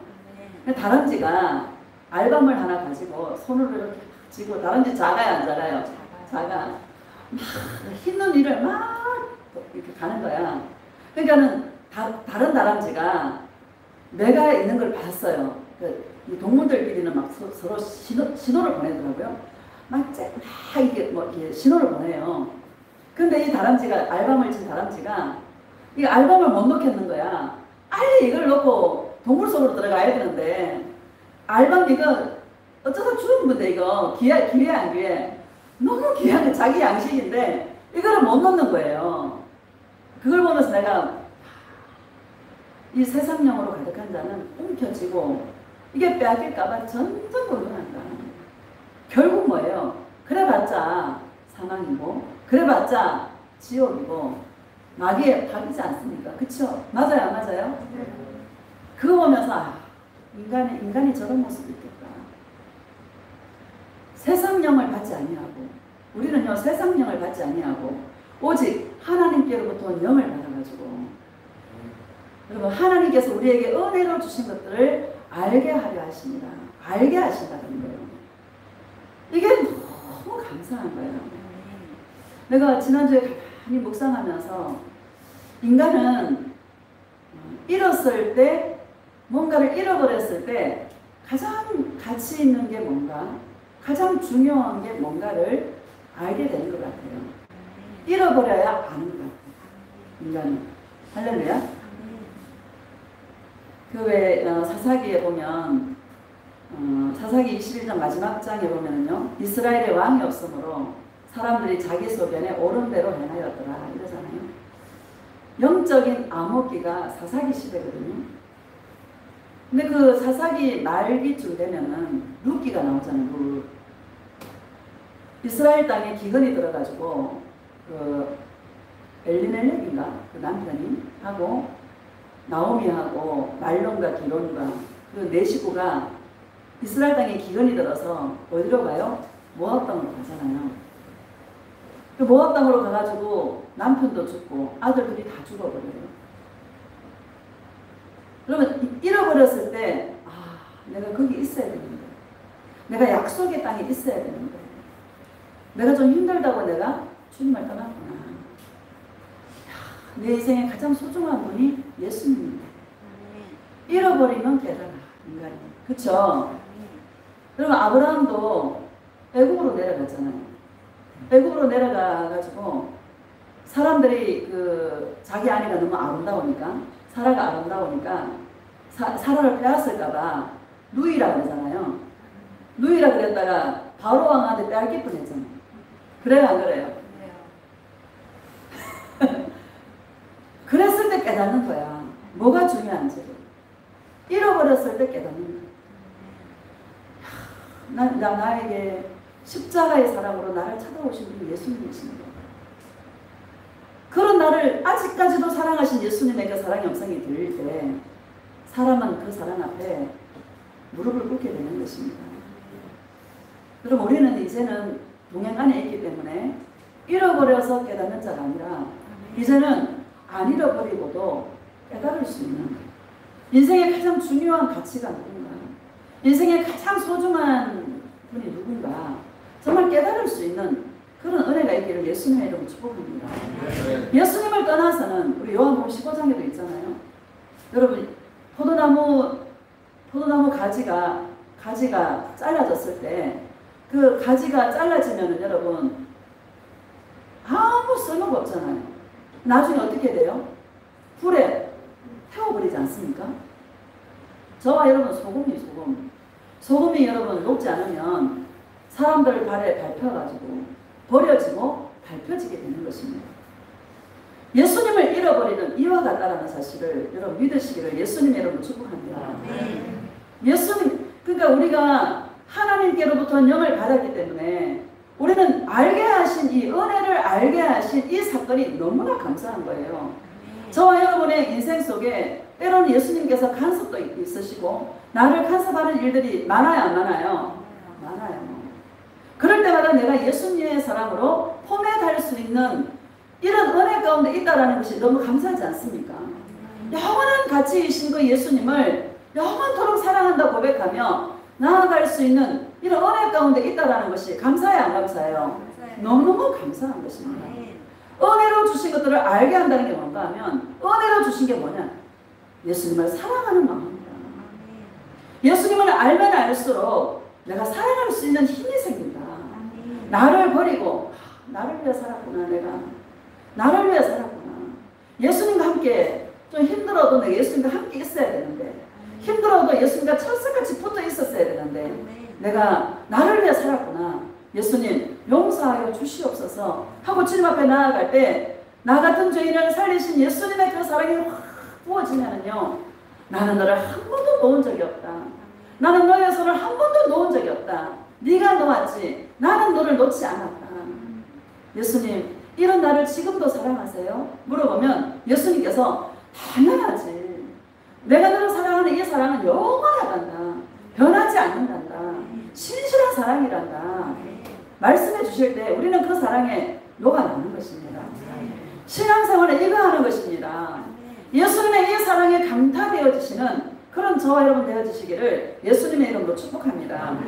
A: 다람쥐가 알밤을 하나 가지고 손으로 이렇게 쥐고, 다람쥐 작아요 안 작아요? 작아. 막 흰 위를 막 이렇게 가는 거야. 그러니까는 다른 다람쥐가 매가 있는 걸 봤어요. 이 동물들끼리는 막 서로 신호를 보내더라고요. 막 이게 뭐 이렇게 신호를 보내요. 근데 이 다람쥐가, 알밤을 친 다람쥐가 이 알밤을 못 넣겠는 거야. 빨리 이걸 넣고 동물 속으로 들어가야 되는데, 알밤 이거 어쩌다 주는 건데 이거 기회 안 기회? 너무 귀한 게 자기 양식인데 이거를 못 넣는 거예요. 그걸 보면서 내가 이 세상령으로 가득한 자는 움켜쥐고 이게 빼앗길까봐 점점 고민한다. 결국 뭐예요? 그래봤자 사망이고 그래봤자 지옥이고 마귀에 박이지 않습니까? 그쵸? 맞아요 안 맞아요? 그거 보면서 인간이 저런 모습이 있겠다. 세상령을 받지 아니하고, 우리는요 세상령을 받지 아니하고 오직 하나님께로부터 온 영을 받아가지고, 여러분 하나님께서 우리에게 은혜로 주신 것들을 알게 하려 하십니다. 알게 하신다는 거예요. 이게 너무 감사한 거예요. 내가 지난주에 가만히 묵상하면서 인간은 잃었을 때, 뭔가를 잃어버렸을 때 가장 가치 있는 게 뭔가, 가장 중요한 게 뭔가를 알게 되는 것 같아요. 잃어버려야 아는 것 같아요. 인간은. 할렐루야. 그 외 사사기에 보면 사사기 21장 마지막 장에 보면은요, 이스라엘의 왕이 없으므로 사람들이 자기 소견에 옳은 대로 행하였더라 이러잖아요. 영적인 암흑기가 사사기 시대거든요. 근데 그 사사기 말기쯤 되면은 룻기가 나오잖아요. 룻. 이스라엘 땅에 기근이 들어가지고 그 엘리멜렉인가 그 남편이 하고 나오미하고 말론과 기론과 그 네 식구가 이스라엘 땅에 기근이 들어서 어디로 가요? 모압 땅으로 가잖아요. 그 모압 땅으로 가가지고 남편도 죽고 아들들이 다 죽어버려요. 그러면 잃어버렸을 때, 내가 거기 있어야 되는데, 내가 약속의 땅에 있어야 되는데, 내가 좀 힘들다고 내가 주님을 떠났구나. 내 인생에 가장 소중한 분이 예수님입니다. 잃어버리면 깨달아, 인간이. 그쵸? 그러면 아브라함도 애굽으로 내려갔잖아요. 애굽으로 내려가가지고 사람들이 자기 아내가 너무 아름다우니까, 사라가 아름다우니까 사라를 빼앗을까봐 누이라 그러잖아요. 누이라 그랬다가 바로 왕한테 빼앗길 뻔했잖아요. 그래요 안 그래요? 깨닫는 거야. 뭐가 중요한지. 잃어버렸을 때 깨닫는 거야. 나에게 십자가의 사랑으로 나를 찾아오신 분이 예수님이십니다. 그런 나를 아직까지도 사랑하신 예수님의 그 사랑 영성이 들릴 때 사람은 그 사랑 앞에 무릎을 꿇게 되는 것입니다. 그럼 우리는 이제는 동행 안에 있기 때문에 잃어버려서 깨닫는 자가 아니라 이제는 안 잃어버리고도 깨달을 수 있는 인생의 가장 중요한 가치가 누군가, 인생의 가장 소중한 분이 누군가 정말 깨달을 수 있는 그런 은혜가 있기를 예수님의 이름으로 축복합니다. 예수님을 떠나서는 우리 요한복음 15장에도 있잖아요. 여러분 포도나무 가지가 잘라졌을 때 그 가지가 잘라지면은 여러분 아무 쓸모가 없잖아요. 나중에 어떻게 돼요? 불에 태워버리지 않습니까? 저와 여러분 소금이 여러분 녹지 않으면 사람들 발에 밟혀가지고 버려지고 밟혀지게 되는 것입니다. 예수님을 잃어버리는 이와 같다라는 사실을 여러분 믿으시기를 예수님의 이름으로 축복합니다. 예수님, 그러니까 우리가 하나님께로부터 영을 받았기 때문에 우리는 알게 하신 이 은혜를 알게 하신 이 사건이 너무나 감사한 거예요. 저와 여러분의 인생 속에 때로는 예수님께서 간섭도 있으시고 나를 간섭하는 일들이 많아요, 안 많아요? 많아요. 그럴 때마다 내가 예수님의 사랑으로 포맷할 수 있는 이런 은혜 가운데 있다는 것이 너무 감사하지 않습니까? 영원한 가치이신 그 예수님을 영원토록 사랑한다 고백하며 나아갈 수 있는 이런 은혜 가운데 있다는 것이 감사해요, 안 감사해요? 너무너무 감사한 것입니다. 은혜로 주신 것들을 알게 한다는 게 뭔가 하면 은혜로 주신 게 뭐냐? 예수님을 사랑하는 마음입니다. 예수님을 알면 알수록 내가 사랑할 수 있는 힘이 생긴다. 나를 버리고 나를 위해 살았구나. 내가 나를 위해 살았구나. 예수님과 함께 좀 힘들어도 내가 예수님과 함께 있어야 되는데 힘들어도 예수님과 철석같이 붙어 있었어야 되는데 내가 나를 위해 살았구나. 예수님 용서하여 주시옵소서 하고 주님 앞에 나아갈 때 나 같은 죄인을 살리신 예수님의 그 사랑이 확 부어지면은요, 나는 너를 한 번도 놓은 적이 없다. 나는 너의 손을 한 번도 놓은 적이 없다. 네가 놓았지 나는 너를 놓지 않았다. 예수님 이런 나를 지금도 사랑하세요? 물어보면 예수님께서 당연하지. 내가 너를 사랑하는 이 사랑은 영원하단다. 변하지 않는단다. 신실한 사랑이란다. 말씀해 주실 때 우리는 그 사랑에 녹아나는 것입니다. 신앙생활에 이거하는 것입니다. 예수님의 이 사랑에 감탄되어지시는 그런 저와 여러분 되어지시기를 예수님의 이름으로 축복합니다.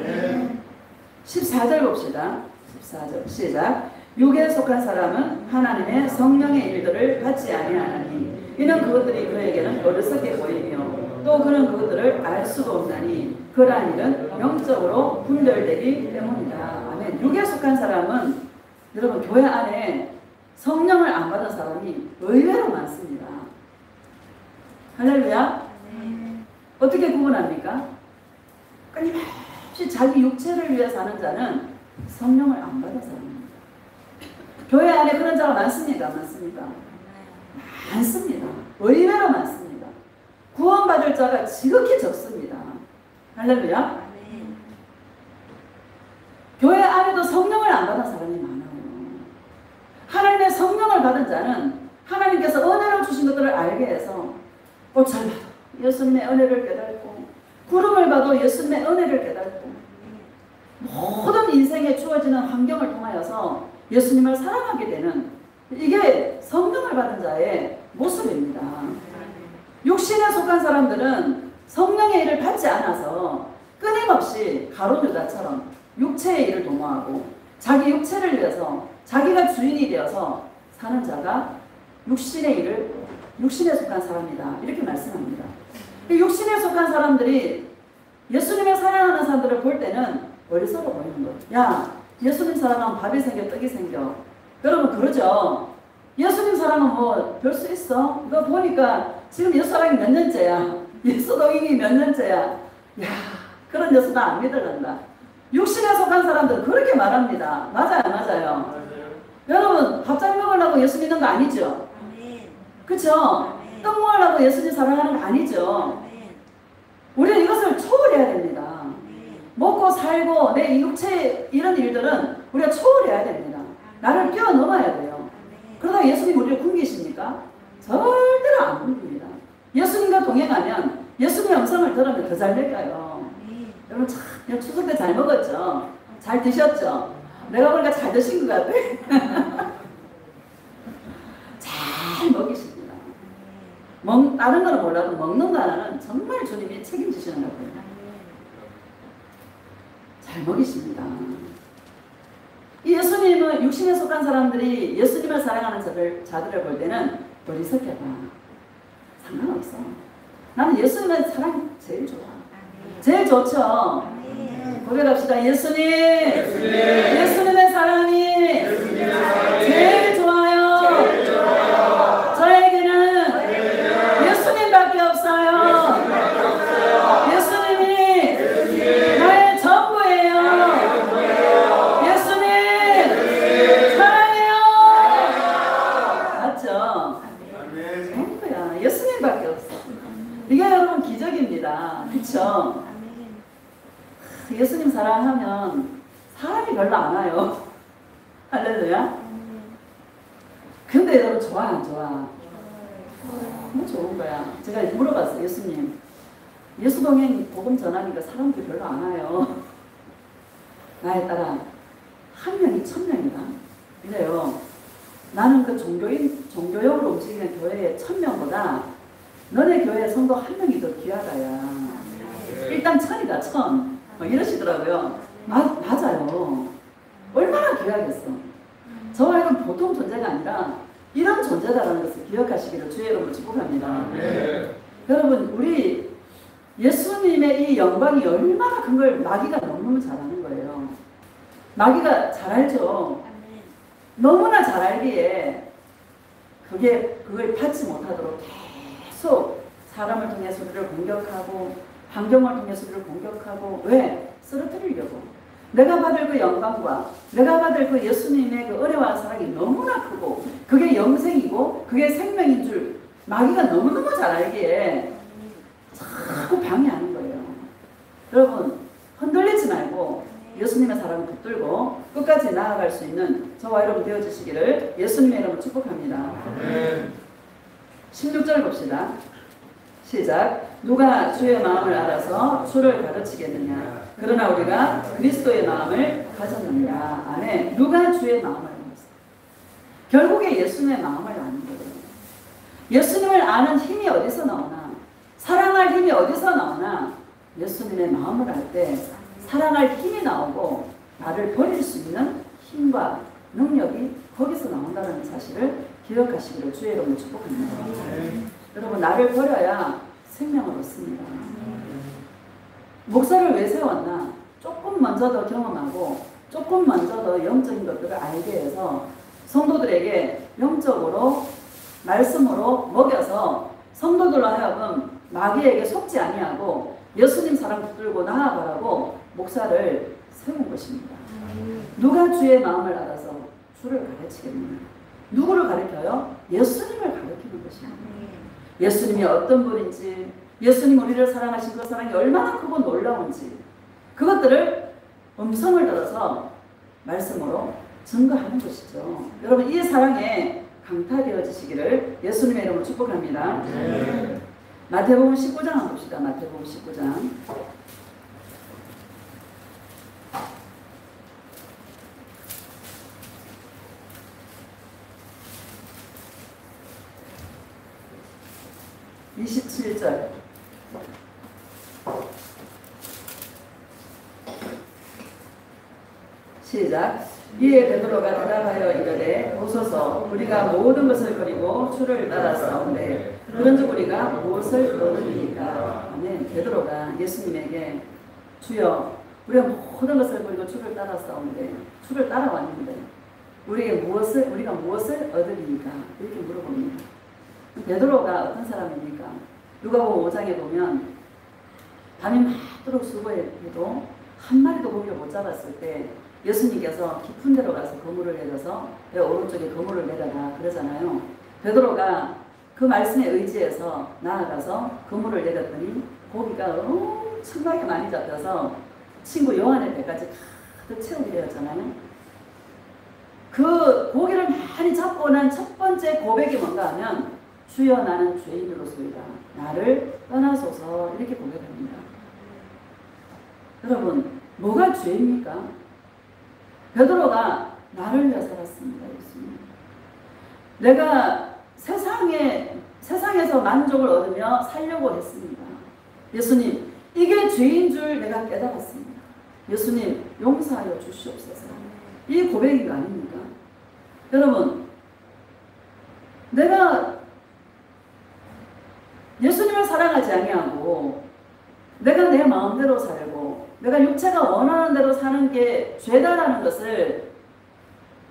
A: 14절 봅시다. 14절 시작. 육에 속한 사람은 하나님의 성령의 일들을 받지 아니하나니 이는 그것들이 그에게는 어리석게 보이며 또 그는 그것들을 알 수도 없나니 그러한 일은 영적으로 분별되기 때문이다. 아멘. 육에 속한 사람은 여러분 교회 안에 성령을 안 받은 사람이 의외로 많습니다. 할렐루야. 어떻게 구분합니까? 끊임없이 자기 육체를 위해 사는 자는 성령을 안 받은 사람입니다. 교회 안에 그런 자가 많습니다. 많습니다. 의외로 많습니다. 구원받을 자가 지극히 적습니다. 할렐루야. 교회 안에도 성령을 안 받은 사람이 많아요. 하나님의 성령을 받은 자는 하나님께서 은혜로 주신 것들을 알게 해서 꽃을 봐도 예수님의 은혜를 깨닫고 구름을 봐도 예수님의 은혜를 깨닫고 모든 인생에 주어지는 환경을 통하여서 예수님을 사랑하게 되는 이게 성령을 받은 자의 모습입니다. 육신에 속한 사람들은 성령의 일을 받지 않아서 끊임없이 가룟 유다처럼 육체의 일을 도모하고 자기 육체를 위해서 자기가 주인이 되어서 사는 자가 육신에 속한 사람이다. 이렇게 말씀합니다. 육신에 속한 사람들이 예수님을 사랑하는 사람들을 볼 때는 어리석어 보이는 거예요. 야, 예수님 사랑하면 밥이 생겨 떡이 생겨. 여러분 그러죠? 예수님 사랑은 뭐 별 수 있어? 너 보니까 지금 예수 사랑이 몇 년째야? 예수 동행이 몇 년째야? 야, 그런 예수 나 안 믿으란다. 육신에 속한 사람들은 그렇게 말합니다. 맞아요. 여러분 밥 잘 먹으려고 예수 믿는 거 아니죠? 그쵸? 떡 먹으려고 예수님 사랑하는 거 아니죠. 우리는 이것을 초월해야 됩니다. 먹고 살고 내 육체 이런 일들은 우리가 초월해야 됩니다. 나를 뛰어넘어야 돼요. 그러다 예수님 우리를 굶기십니까? 절대로 안 굶깁니다. 예수님과 동행하면 예수님의 음성을 들으면 더 잘 될까요? 여러분 참 추석 때 잘 먹었죠? 잘 드셨죠? 내가 보니까 잘 드신 것 같아. 잘 먹이십니다. 다른 거는 몰라도 먹는 거 하나는 정말 주님이 책임지시는 것 같아요. 잘 먹이십니다. 이 예수님은 육신에 속한 사람들이 예수님을 사랑하는 자들을 볼 때는 어리석게 봐. 상관없어. 나는 예수님의 사랑 제일 좋아. 제일 좋죠. 고백합시다. 예수님의 사랑이 제일 좋아요. 저에게는 예수님밖에 없어요. 예수님이 나의 전부예요. 예수님 사랑해요. 맞죠? 전부야. 예수님밖에 없어. 이게 여러분 기적입니다. 그쵸? 예수님 사랑하면 사람이 별로 안 와요. 할렐루야. 근데 여러분 좋아 안 좋아? 너무 좋은 거야. 제가 물어봤어요. 예수님 예수동행 복음 전하니까 사람들이 별로 안 와요. 나에 따라 한 명이 1000명이다. 이래요. 나는 그 종교용으로 움직이는 교회의 1000명보다 너네 교회 성도 한 명이 더 귀하다야. 일단 1000이다 1000. 이러시더라고요. 맞아요. 얼마나 귀하겠어. 저와 이건 보통 존재가 아니라 이런 존재다라는 것을 기억하시기를 주의 이름으로 축복합니다. 여러분 우리 예수님의 이 영광이 얼마나 큰 걸 마귀가 너무너무 잘 아는 거예요. 마귀가 잘 알죠. 너무나 잘 알기에 그걸 받지 못하도록 계속 사람을 통해서 우리를 공격하고 환경을 통해서 우리를 공격하고 왜? 쓰러뜨리려고. 내가 받을 그 영광과 내가 받을 그 예수님의 그 은혜와 사랑이 너무나 크고 그게 영생이고 그게 생명인 줄 마귀가 너무너무 잘 알기에 자꾸 방해하는 거예요. 여러분 흔들리지 말고 예수님의 사랑을 붙들고 끝까지 나아갈 수 있는 저와 여러분 되어주시기를 예수님의 이름으로 축복합니다. 16절 봅시다. 시작. 누가 주의 마음을 알아서 주를 가르치겠느냐. 그러나 우리가 그리스도의 마음을 가졌느니라. 아멘. 누가 주의 마음을 알았어. 결국에 예수님의 마음을 아는 거예요. 예수님을 아는 힘이 어디서 나오나, 사랑할 힘이 어디서 나오나, 예수님의 마음을 알 때 사랑할 힘이 나오고 나를 버릴 수 있는 힘과 능력이 거기서 나온다는 사실을 기억하시기를 주의 이름으로 축복합니다. 여러분 나를 버려야 생명을 얻습니다. 목사를 왜 세웠나? 조금 먼저 더 경험하고 조금 먼저 더 영적인 것들을 알게 해서 성도들에게 영적으로 말씀으로 먹여서 성도들로 하여금 마귀에게 속지 아니하고 예수님 사랑 붙들고 나아가라고 목사를 세운 것입니다. 누가 주의 마음을 알아서 주를 가르치겠느냐? 누구를 가르쳐요? 예수님을 가르치는 것입니다. 예수님이 어떤 분인지, 예수님 우리를 사랑하신 그 사랑이 얼마나 크고 놀라운지 그것들을 음성을 들어서 말씀으로 증거하는 것이죠. 여러분 이 사랑에 강타되어지시기를 예수님의 이름으로 축복합니다. 마태복음 19장 한번 봅시다. 마태복음 19장 27절 시작. 이에 베드로가 대답하여 이르되 보소서 우리가 모든 것을 버리고 주를 따라싸운데 그런즉 우리가 무엇을 얻으리이까. 아멘. 베드로가 예수님에게 주여 우리가 모든 것을 버리고 주를 따라싸운데 주를 따라왔는데 우리가 무엇을 얻으리이까 이렇게 물어봅니다. 베드로가 어떤 사람입니까? 누가복음 5장에 보면 밤이 맞도록 수고해도 한 마리도 고기를 못 잡았을 때 예수님께서 깊은 데로 가서 그물을 내려서 배 오른쪽에 그물을 내려라 그러잖아요. 베드로가 그 말씀에 의지해서 나아가서 그물을 내렸더니 고기가 엄청나게 많이 잡혀서 친구 요한의 배까지 가득 채우게 되었잖아요. 그 고기를 많이 잡고 난 첫 번째 고백이 뭔가 하면 주여 나는 죄인으로소이다. 나를 떠나소서 이렇게 고백합니다. 여러분 뭐가 죄입니까? 베드로가 나를 위해 살았습니다. 예수님. 내가 세상에서 만족을 얻으며 살려고 했습니다. 예수님 이게 죄인 줄 내가 깨달았습니다. 예수님 용서하여 주시옵소서. 이 고백인 거 아닙니까? 여러분 내가 예수님을 사랑하지 아니하고 내가 내 마음대로 살고 내가 육체가 원하는 대로 사는 게 죄다라는 것을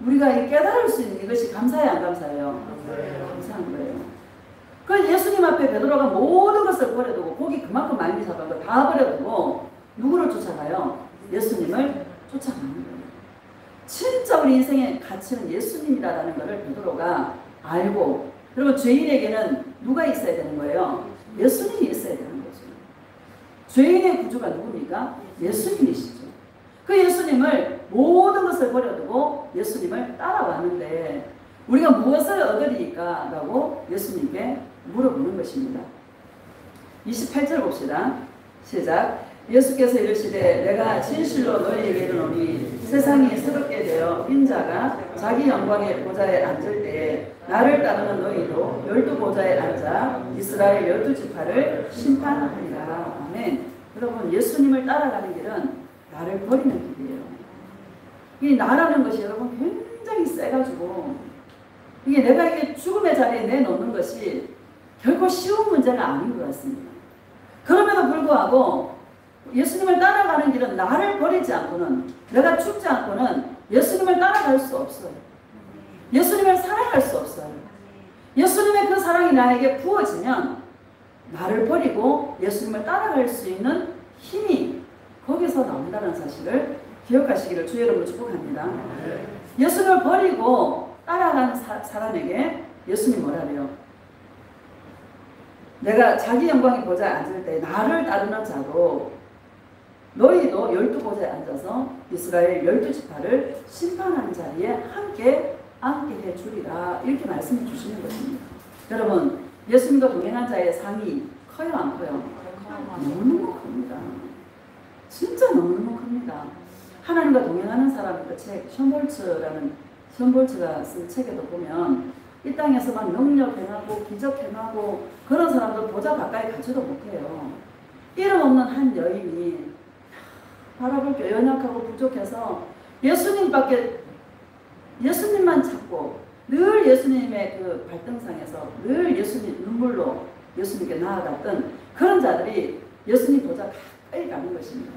A: 우리가 깨달을 수 있는 이것이 감사해요, 안 감사해요? 감사한 거예요. 그 예수님 앞에 베드로가 모든 것을 버려두고 고기 그만큼 많이 잡은 거 다 버려두고 누구를 쫓아가요? 예수님을 쫓아가는 거예요. 진짜 우리 인생의 가치는 예수님이라는 것을 베드로가 알고, 그리고 죄인에게는 누가 있어야 되는 거예요? 예수님이 있어야 되는 거죠. 죄인의 구주가 누굽니까? 예수님이시죠. 그 예수님을 모든 것을 버려두고 예수님을 따라왔는데 우리가 무엇을 얻으리까? 라고 예수님께 물어보는 것입니다. 28절 봅시다. 시작. 예수께서 이르시되 내가 진실로 너희에게 이르노니 세상이 새롭게 되어 빈자가 자기 영광의 보좌에 앉을 때에 나를 따르는 너희도 12보좌에 앉아 이스라엘 12지파를 심판하리라. 아멘. 여러분 예수님을 따라가는 길은 나를 버리는 길이에요. 이 나라는 것이 여러분 굉장히 세가지고 이게 내가 이게 죽음의 자리에 내놓는 것이 결코 쉬운 문제는 아닌 것 같습니다. 그럼에도 불구하고 예수님을 따라가는 길은 나를 버리지 않고는, 내가 죽지 않고는 예수님을 따라갈 수 없어요. 예수님을 사랑할 수 없어요. 예수님의 그 사랑이 나에게 부어지면 나를 버리고 예수님을 따라갈 수 있는 힘이 거기서 나온다는 사실을 기억하시기를 주의 이름으로 축복합니다. 예수님을 버리고 따라가는 사람에게 예수님 뭐라래요? 내가 자기 영광의 보좌에 앉을 때 나를 따르는 자로 너희도 12보좌에 앉아서 이스라엘 12지파를 심판하는 자리에 함께 앉게 해주리라. 이렇게 말씀해 주시는 것입니다. 여러분 예수님과 동행한 자의 상이 커요 안 커요? 너무너무 큽니다. 진짜 너무너무 큽니다. 하나님과 동행하는 사람 그 책 션볼츠가 쓴 책에도 보면 이 땅에서만 능력 행하고 기적 행하고 그런 사람들 보좌 가까이 가지도 못해요. 이름 없는 한 여인이 바라볼 게 연약하고 부족해서 예수님만 찾고 늘 예수님의 그 발등상에서 늘 예수님 눈물로 예수님께 나아갔던 그런 자들이 예수님 보좌 가까이 가는 것입니다.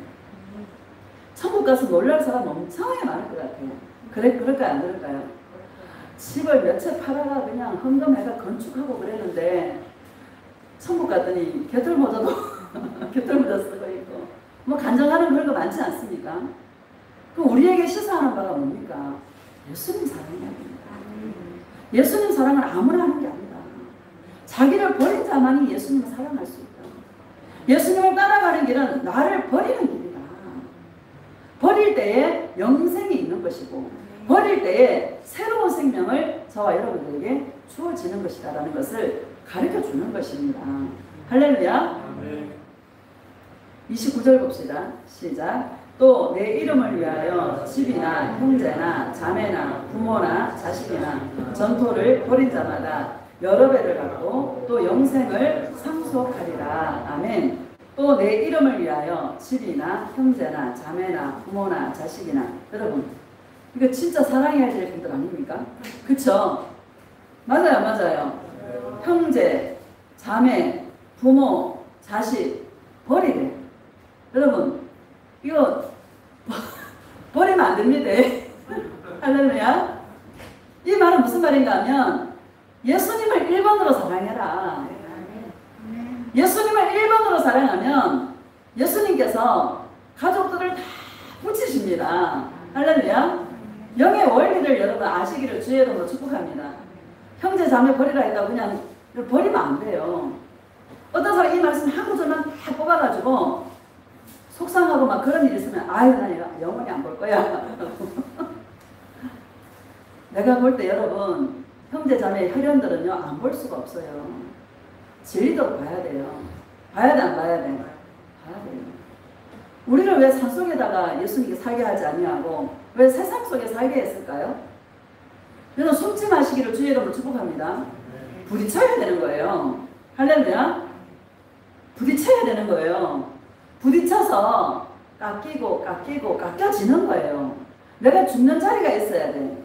A: 천국 가서 놀랄 사람 엄청나게 많을 것 같아요. 그럴까요? 안 그럴까요? 집을 몇 채 팔아가 그냥 헌금해가 건축하고 그랬는데 천국 갔더니 겨털모자도 겨털모자 쓰고 있고 뭐 간증하는 그런 거 많지 않습니까? 그럼 우리에게 시사하는 바가 뭡니까? 예수님 사랑이야입니다. 예수님 사랑은 아무나 하는 게 아니다. 자기를 버린 자만이 예수님을 사랑할 수 있다. 예수님을 따라가는 길은 나를 버리는 길이다. 버릴 때에 영생이 있는 것이고 버릴 때에 새로운 생명을 저와 여러분들에게 주어지는 것이다라는 것을 가르쳐 주는 것입니다. 할렐루야. 29절 봅시다. 시작. 또 내 이름을 위하여 집이나 형제나 자매나 부모나 자식이나 전토를 벌인 자마다 여러 배를 받고 또 영생을 상속하리라. 아멘. 또 내 이름을 위하여 집이나 형제나 자매나 부모나 자식이나, 여러분 이거 진짜 사랑해야 될 분들 아닙니까? 그쵸? 맞아요. 형제, 자매, 부모, 자식 버리래. 여러분 이거 버리면 안 됩니다. 할렐루야. 이 말은 무슨 말인가 하면 예수님을 1번으로 사랑해라. 예수님을 1번으로 사랑하면 예수님께서 가족들을 다 붙이십니다. 할렐루야. 영의 원리를 여러분 아시기를 주의 이름으로 축복합니다. 형제 자매 버리라 했다고 그냥 버리면 안 돼요. 어떤 사람 이 말씀 한 구절만 다 뽑아가지고 속상하고 막 그런 일이 있으면 아유 나 영원히 안 볼 거야. 내가 볼 때 여러분 형제 자매 혈연들은요 안 볼 수가 없어요. 진리도록 봐야 돼요. 봐야 돼 안 봐야 돼? 봐야 돼요. 우리를 왜 산속에다가 예수님께 살게 하지 아니하고 왜 세상 속에 살게 했을까요? 그래서 숨지 마시기를 주의 이름으로 축복합니다. 부딪혀야 되는 거예요. 할렐루야. 부딪혀야 되는 거예요. 부딪혀서 깎여지는 거예요. 내가 죽는 자리가 있어야 돼.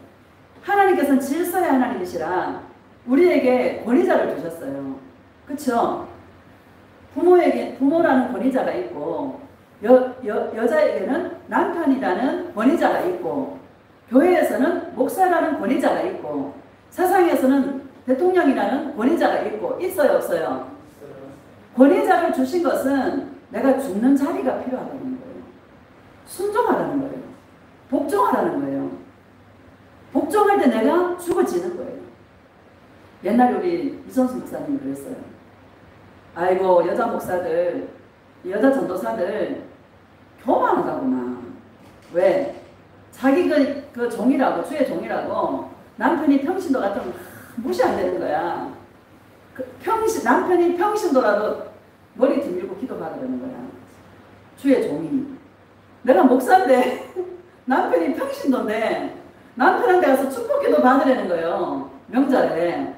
A: 하나님께서는 질서의 하나님이시라 우리에게 권위자를 주셨어요. 그렇죠? 부모라는 권위자가 있고 여자에게는 남편이라는 권위자가 있고 교회에서는 목사라는 권위자가 있고 세상에서는 대통령이라는 권위자가 있고 있어요 없어요? 권위자를 주신 것은 내가 죽는 자리가 필요하다는 거예요. 순종하라는 거예요. 복종하라는 거예요. 복종할 때 내가 죽어지는 거예요. 옛날에 우리 이선수 목사님이 그랬어요. 아이고 여자 목사들 여자 전도사들 교만하다구나. 왜? 자기 그 종이라고 주의 종이라고 남편이 평신도 같으면 무시 안 되는 거야. 남편이 평신도라도 머리 들밀고 기도 받으려는 거야. 주의 종이. 내가 목사인데 남편이 평신도인데 남편한테 가서 축복기도 받으려는 거예요. 명절에.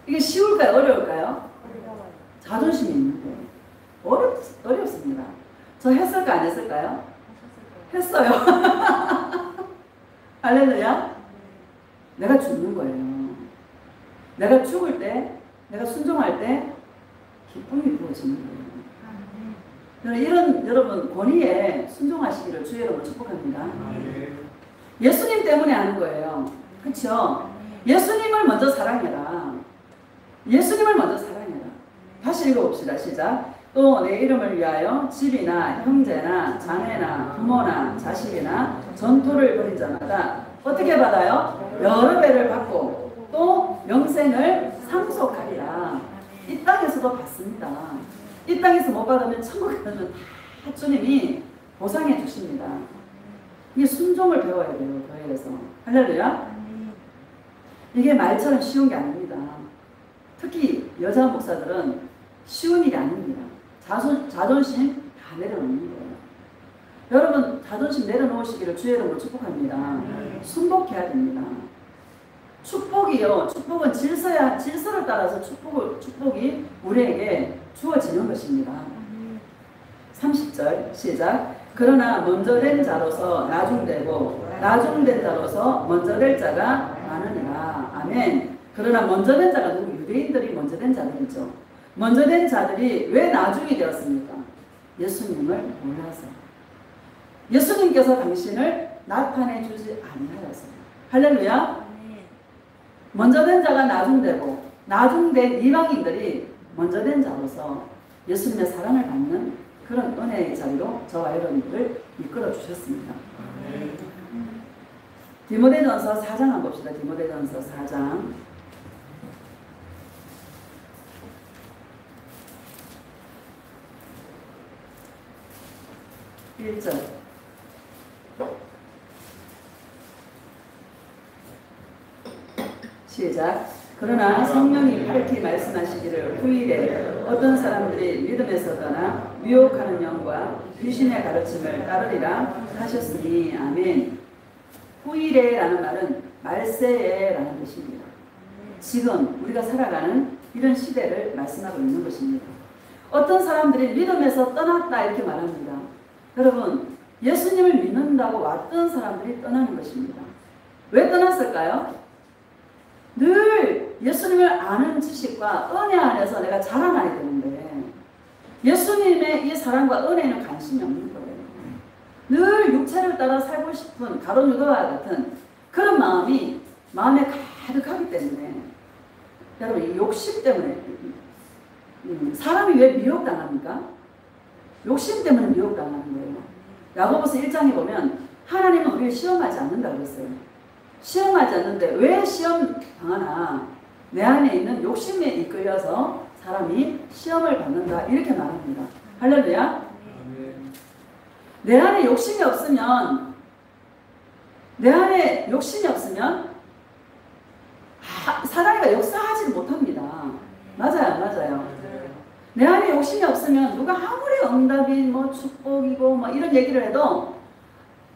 A: 이게 쉬울까요? 어려울까요? 자존심이 있는 거예요. 어렵습니다. 저 했을까 안 했을까요? 했어요. 할렐루야. 내가 죽는 거예요. 내가 죽을 때, 내가 순종할 때 기쁨이 부어지는 거예요. 이런 여러분 권위에 순종하시기를 주의 이름으로 축복합니다. 예수님 때문에 하는 거예요. 그렇죠? 예수님을 먼저 사랑해라. 예수님을 먼저 사랑해라. 다시 읽어봅시다. 시작. 또 내 이름을 위하여 집이나 형제나 자매나 부모나 자식이나 전토를 벌인 자마다 어떻게 받아요? 여러 배를 받고 또 영생을 상속하리라. 이 땅에서도 받습니다. 이 땅에서 못 받으면 천국에 가면 다 주님이 보상해 주십니다. 이 순종을 배워야 돼요. 교회에서. 할렐루야. 이게 말처럼 쉬운 게 아닙니다. 특히 여자 목사들은 쉬운 일이 아닙니다. 자존심 다 내려놓는 거예요. 여러분 자존심 내려놓으시기를 주의 이름으로 축복합니다. 순복해야 됩니다. 축복이요. 축복은 질서를 따라서 축복이 우리에게 주어지는 것입니다. 30절 시작. 그러나 먼저 된 자로서 나중되고 나중된 자로서 먼저 될 자가 많으니라. 아멘. 그러나 먼저 된 자가 누구? 유대인들이 먼저 된 자들이죠. 먼저 된 자들이 왜 나중이 되었습니까? 예수님을 몰라서. 예수님께서 당신을 나타내 주지 아니하여서. 할렐루야. 먼저 된 자가 나중되고 나중된 이방인들이 먼저 된 자로서 예수님의 사랑을 받는 그런 은혜의 자리로 저와 여러분들을 이끌어 주셨습니다. 디모데전서 4장 한번 봅시다. 디모데전서 4장 1절. 시작. 그러나 성령이 밝히 말씀하시기를 후일에 어떤 사람들이 믿음에서 떠나 유혹하는 영과 귀신의 가르침을 따르리라 하셨으니. 아멘. 후일에라는 말은 말세에라는 뜻입니다. 지금 우리가 살아가는 이런 시대를 말씀하고 있는 것입니다. 어떤 사람들이 믿음에서 떠났다 이렇게 말합니다. 여러분 예수님을 믿는다고 왔던 사람들이 떠나는 것입니다. 왜 떠났을까요? 늘 예수님을 아는 지식과 은혜 안에서 내가 자라나야 되는데 예수님의 이 사랑과 은혜에는 관심이 없는 거예요. 늘 육체를 따라 살고 싶은 가룟 유다와 같은 그런 마음이 마음에 가득하기 때문에 여러분 이 욕심 때문에 사람이 왜 미혹당합니까? 욕심 때문에 미혹당하는 거예요. 야고보서 1장에 보면 하나님은 우리를 시험하지 않는다 그랬어요. 시험하지 않는데 왜 시험 당하나? 내 안에 있는 욕심에 이끌려서 사람이 시험을 받는다. 이렇게 말합니다. 할렐루야. 내 안에 욕심이 없으면 사단이가 역사하지 못합니다. 맞아요. 내 안에 욕심이 없으면 누가 아무리 응답이 뭐 축복이고 뭐 이런 얘기를 해도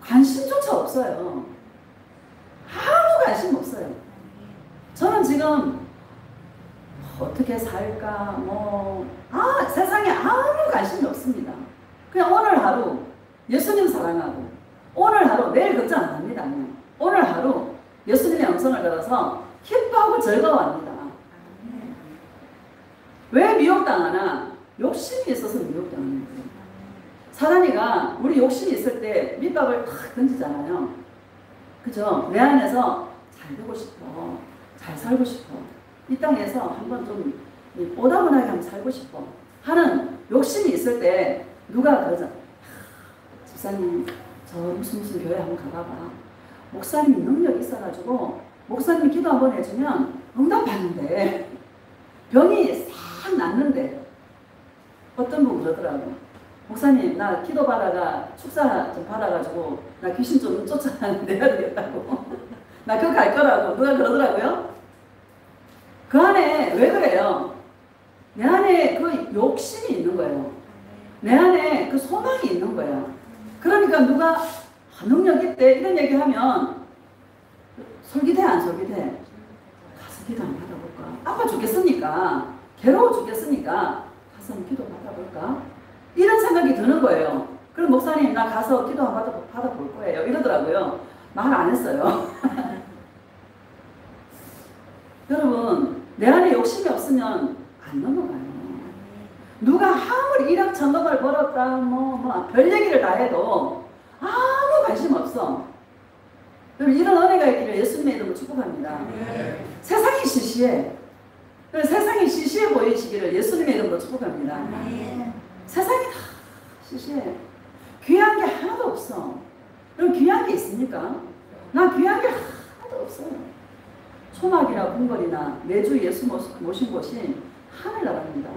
A: 관심조차 없어요. 아무 관심 없어요. 저는 지금 어떻게 살까 세상에 아무 관심이 없습니다. 그냥 오늘 하루 예수님 사랑하고 오늘 하루 내일 걱정 안 합니다. 그냥. 오늘 하루 예수님의 음성을 들어서 기뻐하고 즐거워합니다. 왜 미혹당하나? 욕심이 있어서 미혹당하는 거예요. 사단이가 우리 욕심이 있을 때 밑밥을 탁 던지잖아요. 그죠? 내 안에서 잘 되고 싶어. 잘 살고 싶어. 이 땅에서 한번 좀 오다분하게 한번 살고 싶어. 하는 욕심이 있을 때 누가 그러죠? 집사님 저 무슨 교회 한번 가봐봐. 목사님이 능력이 있어가지고 목사님이 기도 한번 해주면 응답하는데 병이 싹 낫는데 어떤 분 그러더라고. 목사님 나 기도받아가 축사 좀 받아가지고 나 귀신 좀 쫓아내야 되겠다고. 나 그거 갈 거라고 누가 그러더라고요. 그 안에 왜 그래요? 내 안에 그 욕심이 있는 거예요. 내 안에 그 소망이 있는 거야. 그러니까 누가 능력 있대 이런 얘기하면 솔깃해 안 솔깃해? 가서 기도 한번 받아볼까? 아파 죽겠으니까 괴로워 죽겠으니까 가서 한번 기도 받아볼까? 이런 생각이 드는 거예요. 그럼 목사님 나 가서 기도 한번 받아볼 거예요 이러더라고요. 말 안 했어요. 여러분 내 안에 욕심이 없으면 안 넘어가요. 누가 아무리 일확천금을 벌었다 별 얘기를 다 해도 아무 관심 없어. 여러분 이런 은혜가 있기를 예수님의 이름으로 축복합니다. 세상이 시시해. 세상이 시시해 보이시기를 예수님의 이름으로 축복합니다. 세상이 다 시시해. 귀한 게 하나도 없어. 여러분 귀한 게 있습니까? 난 귀한 게 하나도 없어요. 초막이나 궁궐이나 매주 예수 모신 곳이 하늘나라입니다.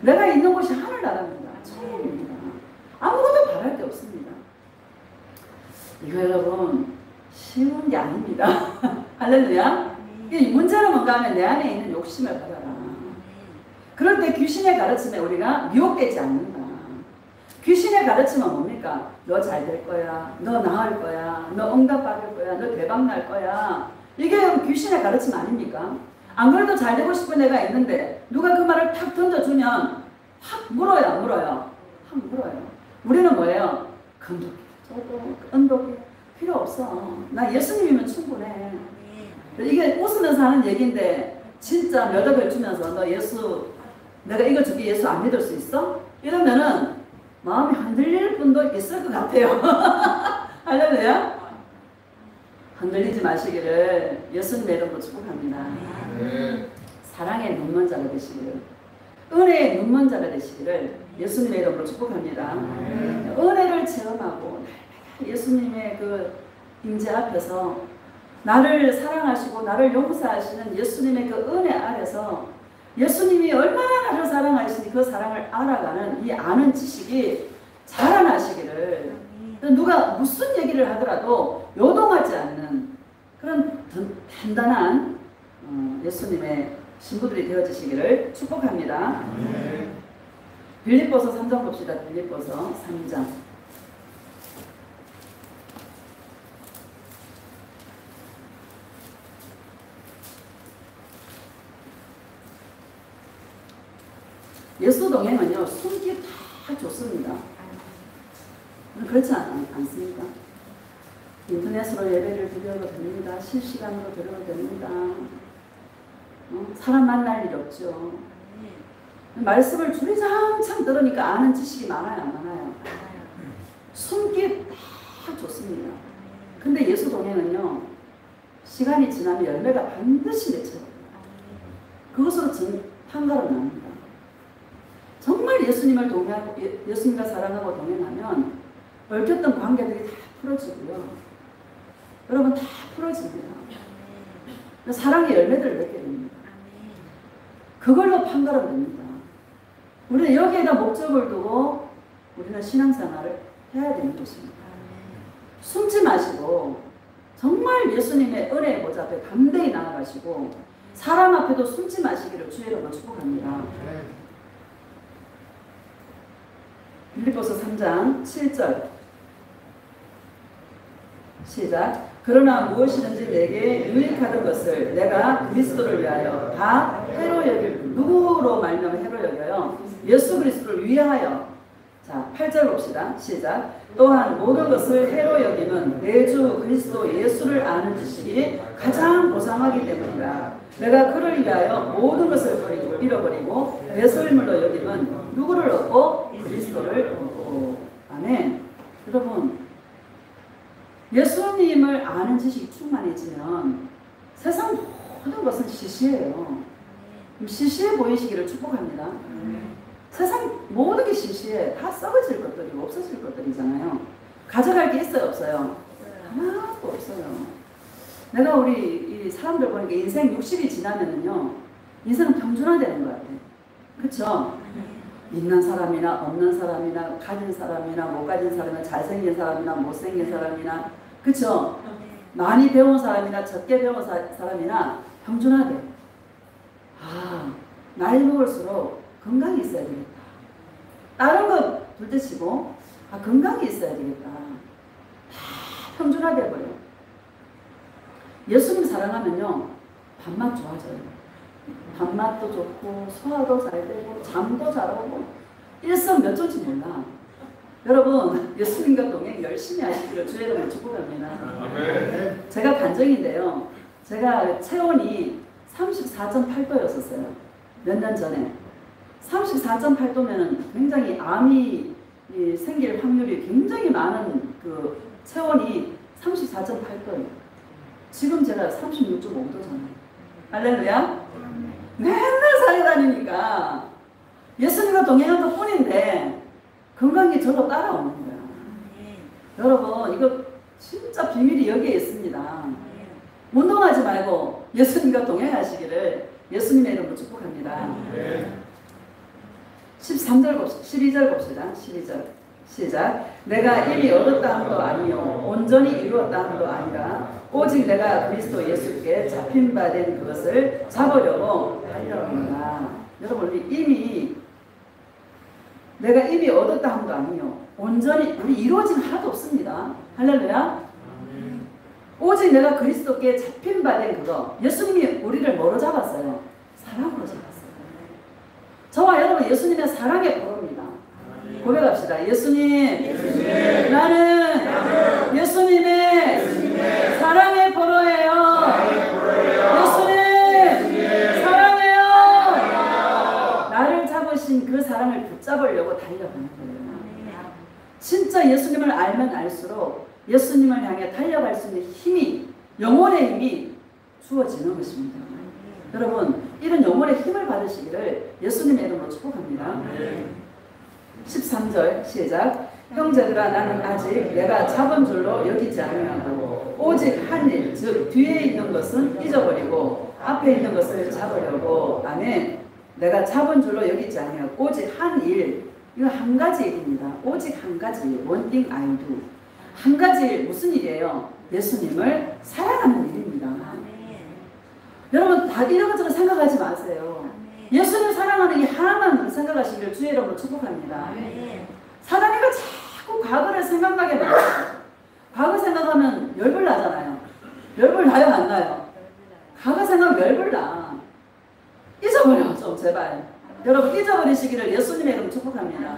A: 내가 있는 곳이 하늘나라입니다. 천국입니다. 아무것도 바랄 게 없습니다. 이거 여러분 쉬운 게 아닙니다. 할렐루야. 문제는 뭔가 하면 내 안에 있는 욕심을 버려라. 그럴 때 귀신의 가르침에 우리가 미혹되지 않는다. 귀신의 가르침은 뭡니까? 너 잘 될 거야. 너 나을 거야. 너 응답 받을 거야. 너 대박 날 거야. 이게 귀신의 가르침 아닙니까? 안 그래도 잘 되고 싶은 애가 있는데 누가 그 말을 탁 던져주면 확 물어요, 안 물어요? 확 물어요. 우리는 뭐예요? 금독해, 저도 은독해. 필요 없어. 나 예수님이면 충분해. 이게 웃으면서 하는 얘기인데 진짜 몇 억을 주면서 너 예수 내가 이거 줄게 예수 안 믿을 수 있어? 이러면은 마음이 흔들릴 분도 있을 것 같아요. 할렐루야. 흔들리지 마시기를 예수님의 이름으로 축복합니다. 사랑의 눈먼 자가 되시기를, 은혜의 눈먼 자가 되시기를 예수님의 이름으로 축복합니다. 은혜를 체험하고 예수님의 그 임재 앞에서 나를 사랑하시고 나를 용서하시는 예수님의 그 은혜 아래서 예수님이 얼마나 나를 사랑하시니 그 사랑을 알아가는 이 아는 지식이 자라나시기를, 누가 무슨 얘기를 하더라도 요동하지 않는 그런 단단한 예수님의 신부들이 되어지시기를 축복합니다. 빌립보서 3장 봅시다. 빌립보서 3장. 예수 동행은요, 숨기 다 좋습니다. 그렇지 않습니까? 인터넷으로 예배를 드려도 됩니다. 실시간으로 드려도 됩니다. 사람 만날 일 없죠. 말씀을 주리장창 들으니까 아는 지식이 많아요, 안 많아요? 숨기 다 좋습니다. 근데 예수 동행은요, 시간이 지나면 열매가 반드시 맺혀요. 그것으로 판가름 납니다. 정말 예수님을 동행하고 예수님과 사랑하고 동행하면 얽혔던 관계들이 다 풀어지고요. 여러분 다 풀어집니다. 사랑의 열매들을 맺게 됩니다. 그걸로 판가름 됩니다. 우리는 여기에다 목적을 두고 우리는 신앙생활을 해야 되는 것입니다. 숨지 마시고 정말 예수님의 은혜의 보좌 앞에 담대히 나아가시고 사람 앞에도 숨지 마시기를 주의 이름으로 축복합니다. 빌립보서 3장 7절 시작. 그러나 무엇이든지 내게 유익하던 것을 내가 그리스도를 위하여 다 해로 여길. 누구로 말미암아 해로 여겨요? 예수 그리스도를 위하여. 자, 8절 봅시다. 시작. 또한 모든 것을 해로 여기는 내 주 그리스도 예수를 아는 지식이 가장 고상하기 때문이다. 내가 그를 위하여 모든 것을 잃어버리고 내 소유물로 여기면 누구를 얻고? 그리스도를 얻고. 아멘. 여러분, 예수님을 아는 지식이 충만해지면 세상 모든 것은 시시해요. 시시해 보이시기를 축복합니다. 세상 모든 게 시시해. 다 썩어질 것들이고 없어질 것들이잖아요. 가져갈 게 있어요, 없어요? 하나도 없어요. 내가 우리 이 사람들 보니까 인생 60이 지나면은요, 인생은 평준화되는 것 같아요. 그쵸? 있는 사람이나 없는 사람이나 가진 사람이나 못 가진 사람이나 잘생긴 사람이나 못생긴 사람이나, 그쵸? 많이 배운 사람이나 적게 배운 사람이나 평준화돼. 아, 나이 먹을수록 건강이 있어야 되겠다. 다른 거 둘째치고 건강이 있어야 되겠다. 다 평준화돼 버려. 예수님 사랑하면요, 밥맛 좋아져요. 밥맛도 좋고 소화도 잘 되고 잠도 잘 오고 일석몇조인지 몰라. 여러분, 예수님과 동행 열심히 하시기를 주의 이름으로 축복합니다. 제가 간증인데요, 제가 체온이 34.8도였었어요. 몇 년 전에. 34.8도면 굉장히 암이 생길 확률이 굉장히 많은 그 체온이 34.8도예요. 지금 제가 36.5도잖아요. 할렐루야. 맨날 살에 다니니까 예수님과 동행한 것 뿐인데 건강이 저로 따라오는 거야. 여러분, 이거 진짜 비밀이 여기에 있습니다. 운동하지 말고 예수님과 동행하시기를 예수님의 이름으로 축복합니다. 13절 봅시다. 12절 봅시다. 12절 시작. 내가 이미 얻었다 함도 아니요 온전히 이루었다 함도 아니라 오직 내가 그리스도 예수께 잡힌 바 된 그것을 잡으려고 달려갑니다. 여러분, 내가 이미 얻었다 함도 아니요 온전히 우리 이루어진 하나도 없습니다. 할렐루야. 오직 내가 그리스도께 잡힌 바 된 그거. 예수님이 우리를 뭐로 잡았어요? 사랑으로 잡았어요. 저와 여러분, 예수님의 사랑의 보로입니다. 고백합시다. 예수님, 나는 예수님의 사랑의 보로예요. 예수님, 사랑해요. 나를 잡으신 그 사랑을 붙잡으려고 달려가는 거예요. 진짜 예수님을 알면 알수록 예수님을 향해 달려갈 수 있는 힘이, 영혼의 힘이 주어지는 것입니다. 여러분, 이런 영혼의 힘을 받으시기를 예수님의 이름으로 축복합니다. 13절 시작. 형제들아, 나는 아직 내가 잡은 줄로 여기지 아니하고 오직 한 일, 즉 뒤에 있는 것은 잊어버리고 앞에 있는 것을 잡으려고. 아멘. 내가 잡은 줄로 여기지 아니하고 오직 한 일. 이거 한 가지 일입니다. 오직 한 가지. One thing I do. 한 가지 일. 무슨 일이에요? 예수님을 사랑하는 일입니다. 여러분, 다 이런것처럼 생각하지 마세요. 예수님을 사랑하는 게 하나만 생각하시기를 주의 이름으로 축복합니다. 사단이가 자꾸 과거를 생각나게 만들어요. 과거 생각하면 열불 나잖아요. 열불 나요, 안 나요? 과거 생각하면 열불 나. 잊어버려, 좀 제발. 여러분, 잊어버리시기를 예수님의 이름으로 축복합니다.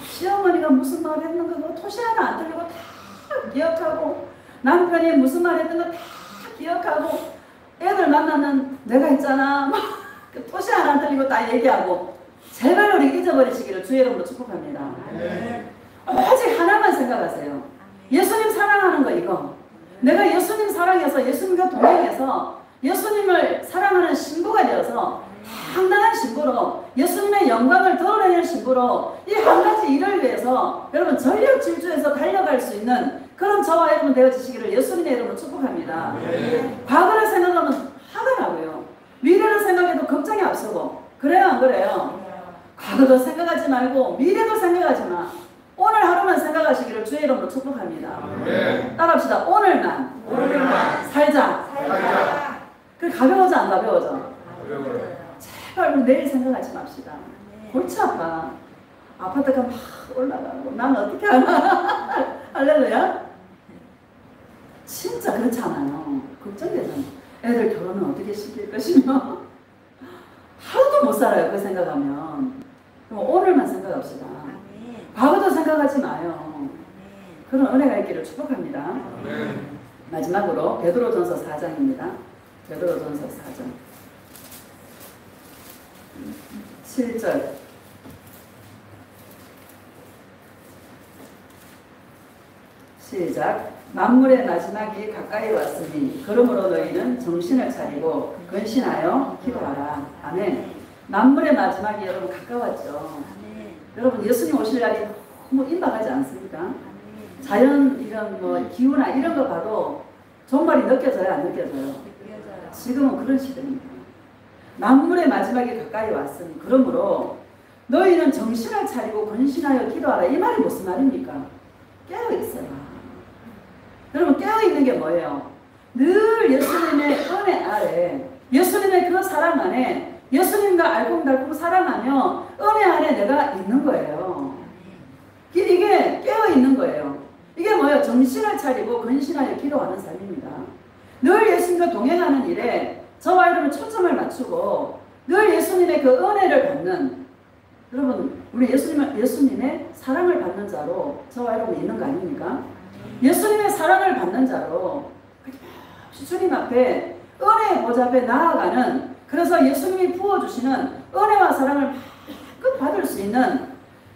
A: 시어머니가 무슨 말 했는가 뭐 토시 하나 안 틀리고 다 기억하고, 남편이 무슨 말 했는 거 다 기억하고, 애들 만나면 내가 있잖아 막 토시 하나 안 틀리고 다 얘기하고. 제발 우리 잊어버리시기를 주의 이름으로 축복합니다. 오직 하나만 생각하세요. 예수님 사랑하는 거 이거. 내가 예수님 사랑해서 예수님과 동행해서 예수님을 사랑하는 신부가 되어서 당당한 신부로 예수님의 영광을 드러내는 신부로 이 한 가지 일을 위해서 여러분 전력 질주해서 달려갈 수 있는 그런 저와 여러분 되어주시기를 예수님의 이름으로 축복합니다. 과거를 생각하면 화가 나고요. 미래를 생각해도 걱정이 앞서고. 그래요 안 그래요? 과거도 생각하지 말고 미래도 생각하지 마. 오늘 하루만 생각하시기를 주의 이름으로 축복합니다. 따라합시다. 오늘만 살자. 그게 가벼워져 안 가벼워져? 제발 우리 내일 생각하지 맙시다. 골치 아파. 아파트가 막 올라가고 나는 어떻게 하나. 할렐루야. 진짜 그렇잖아요. 걱정되잖아. 애들 결혼은 어떻게 시킬 것이며 하루도 못 살아요. 그 생각하면. 그럼 오늘만 생각합시다. 과거도 생각하지 마요. 그런 은혜가 있기를 축복합니다. 마지막으로 베드로전서 4장입니다. 베드로전서 4장 7절 시작. 만물의 마지막이 가까이 왔으니 그러므로 너희는 정신을 차리고 근신하여 기도하라. 아멘. 만물의 마지막이 여러분 가까웠죠. 여러분 예수님 오실 날이 너무 임박하지 않습니까? 자연 이런 뭐 기후나 이런 거 봐도 종말이 느껴져요 안 느껴져요? 지금은 그런 시대입니다. 만물의 마지막이 가까이 왔으니 그러므로 너희는 정신을 차리고 근신하여 기도하라. 이 말이 무슨 말입니까? 깨어있어라. 여러분 깨어있는 게 뭐예요? 늘 예수님의 은혜 아래 예수님의 그 사랑 안에 예수님과 알콩달콩 사랑하며 은혜 안에 내가 있는 거예요. 이게 깨어있는 거예요. 이게 뭐예요? 정신을 차리고 근신하여 기도하는 삶입니다. 늘 예수님과 동행하는 일에 저와 여러분 초점을 맞추고 늘 예수님의 그 은혜를 받는 여러분 우리 예수님의 사랑을 받는 자로 저와 여러분 있는 거 아닙니까? 예수님의 사랑을 받는 자로 주님 앞에 은혜의 보좌 앞에 나아가는 그래서 예수님이 부어주시는 은혜와 사랑을 마음껏 받을 수 있는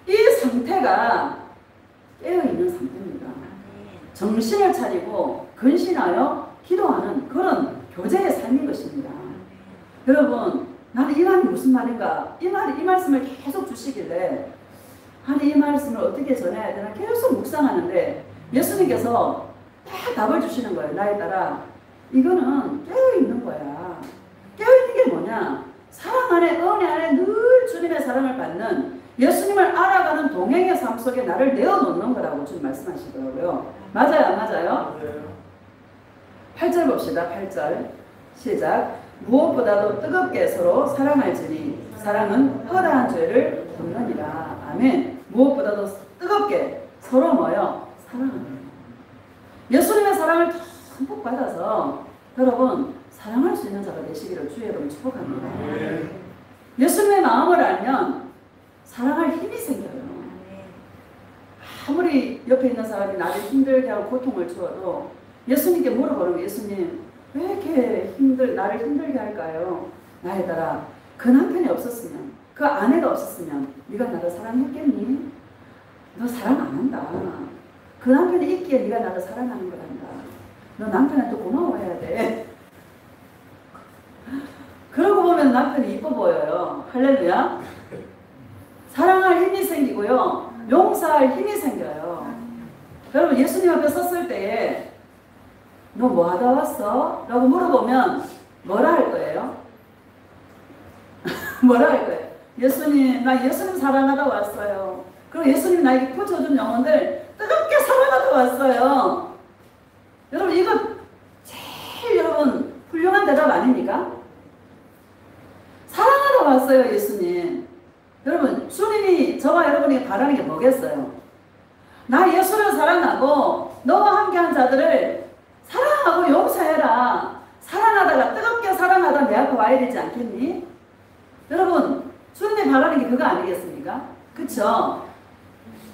A: 이 상태가 깨어있는 상태입니다. 정신을 차리고 근신하여 기도하는 그런 교제의 삶인 것입니다. 여러분 나는 이 말이 무슨 말인가 이 말씀을 계속 주시길래 아니 이 말씀을 어떻게 전해야 되나 계속 묵상하는데 예수님께서 다 답을 주시는 거예요. 나에 따라 이거는 깨어있는 거야. 깨어있는 게 뭐냐? 사랑 안에 은혜 안에 늘 주님의 사랑을 받는 예수님을 알아가는 동행의 삶 속에 나를 내어놓는 거라고 주님 말씀하시더라고요. 맞아요 안 맞아요? 8절 봅시다. 8절 시작. 무엇보다도 뜨겁게 서로 사랑할지니 사랑은 허다한 죄를 덮느니라. 아멘. 무엇보다도 뜨겁게 서로 뭐요? 사랑합니다. 예수님의 사랑을 듬뿍 받아서 여러분 사랑할 수 있는 자가 되시기를 주의 이름으로 축복합니다. 예수님의 마음을 알면 사랑할 힘이 생겨요. 아무리 옆에 있는 사람이 나를 힘들게 하고 고통을 주어도 예수님께 물어보는 거예요. 예수님 왜 이렇게 나를 힘들게 할까요? 나에 따라 그 남편이 없었으면 그 아내가 없었으면 네가 나를 사랑했겠니? 너 사랑 안 한다. 그 남편이 있기에 네가 나를 사랑하는 거란다. 너 남편한테 고마워해야 돼. 그러고 보면 남편이 이뻐 보여요. 할렐루야. 사랑할 힘이 생기고요. 용서할 힘이 생겨요. 여러분 예수님 앞에 섰을 때에 너 뭐 하다 왔어? 라고 물어보면 뭐라 할 거예요? 뭐라 할 거예요? 예수님 나 예수님 사랑하다 왔어요. 그리고 예수님 나에게 고쳐준 영혼들 뜨겁게 사랑하다 왔어요. 여러분 이거 제일 여러분 훌륭한 대답 아닙니까? 사랑하다 왔어요 예수님. 여러분 주님이 저와 여러분이 바라는 게 뭐겠어요? 나 예수를 사랑하고 너와 함께한 자들을 사랑하고 용서해라. 사랑하다가 뜨겁게 사랑하다 내 앞에 와야 되지 않겠니? 여러분 주님이 바라는 게 그거 아니겠습니까? 그쵸?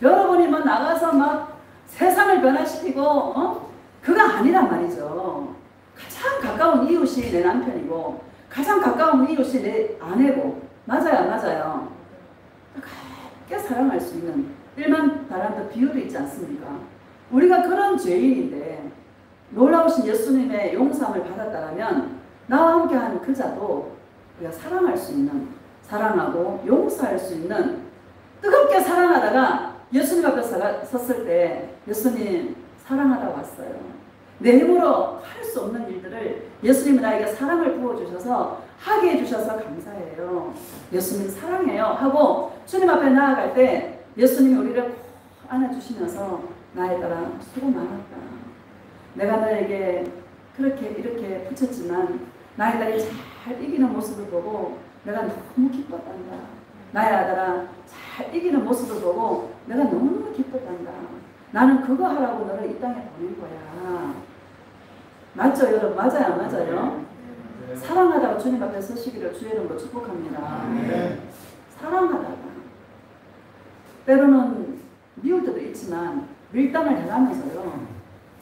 A: 여러분이 뭐 나가서 막 세상을 변화시키고 그거 아니란 말이죠. 가장 가까운 이웃이 내 남편이고 가장 가까운 이웃이 내 아내고 맞아요 안 맞아요? 가볍게 사랑할 수 있는 일만 바란다 비유도 있지 않습니까? 우리가 그런 죄인인데 놀라우신 예수님의 용서함을 받았다면 나와 함께하는 그 자도 우리가 사랑할 수 있는 사랑하고 용서할 수 있는 뜨겁게 사랑하다가 예수님 앞에 섰을 때 예수님 사랑하다 왔어요. 내 힘으로 할 수 없는 일들을 예수님이 나에게 사랑을 부어주셔서 하게 해주셔서 감사해요. 예수님 사랑해요 하고 주님 앞에 나아갈 때 예수님이 우리를 꼭 안아주시면서 나의 딸아 수고 많았다. 내가 너에게 그렇게 이렇게 붙였지만 나의 딸이 잘 이기는 모습을 보고 내가 너무 기뻤단다. 나의 아들아 잘 이기는 모습을 보고 내가 너무너무 기뻤단다. 나는 그거 하라고 너를 이 땅에 보낸 거야. 맞죠 여러분? 맞아요 맞아요? 네. 사랑하다가 주님 앞에 서시기를 주의 이름으로 축복합니다. 네. 사랑하다가 때로는 미울 때도 있지만 밀당을 해가면서요.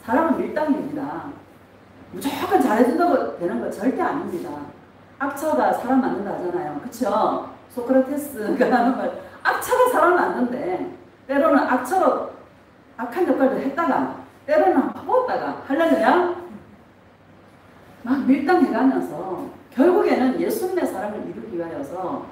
A: 사랑은 밀당입니다. 무조건 잘해준다고 되는 거 절대 아닙니다. 악처가 사람 만든다 하잖아요. 그쵸? 소크라테스가 하는 말 악처가 사람 만든데 때로는 악처로 악한 역할도 했다가 때로는 퍼붓다가 할렐루야 막 밀당해가면서 결국에는 예수님의 사랑을 이루기 위하여서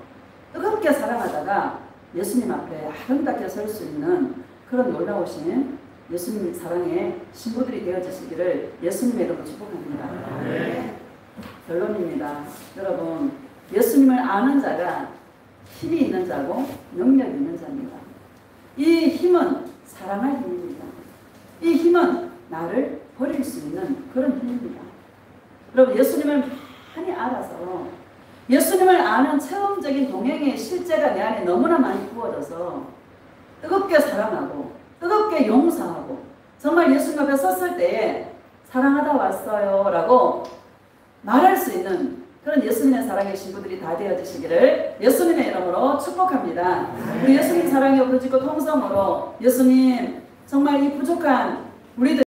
A: 뜨겁게 사랑하다가 예수님 앞에 아름답게 설 수 있는 그런 놀라우신 예수님 사랑의 신부들이 되어지시기를 예수님의 이름으로 축복합니다. 네. 결론입니다. 여러분 예수님을 아는 자가 힘이 있는 자고 능력이 있는 자입니다. 이 힘은 사랑할 힘입니다. 이 힘은 나를 버릴 수 있는 그런 힘입니다. 여러분 예수님을 많이 알아서 예수님을 아는 체험적인 동행의 실제가 내 안에 너무나 많이 부어져서 뜨겁게 사랑하고 뜨겁게 용서하고 정말 예수님 앞에 섰을 때에 사랑하다 왔어요 라고 말할 수 있는 그런 예수님의 사랑의 신부들이 다 되어지시기를 예수님의 이름으로 축복합니다. 우리 예수님 사랑의 부르짖고 통성으로 예수님 정말 이 부족한 우리들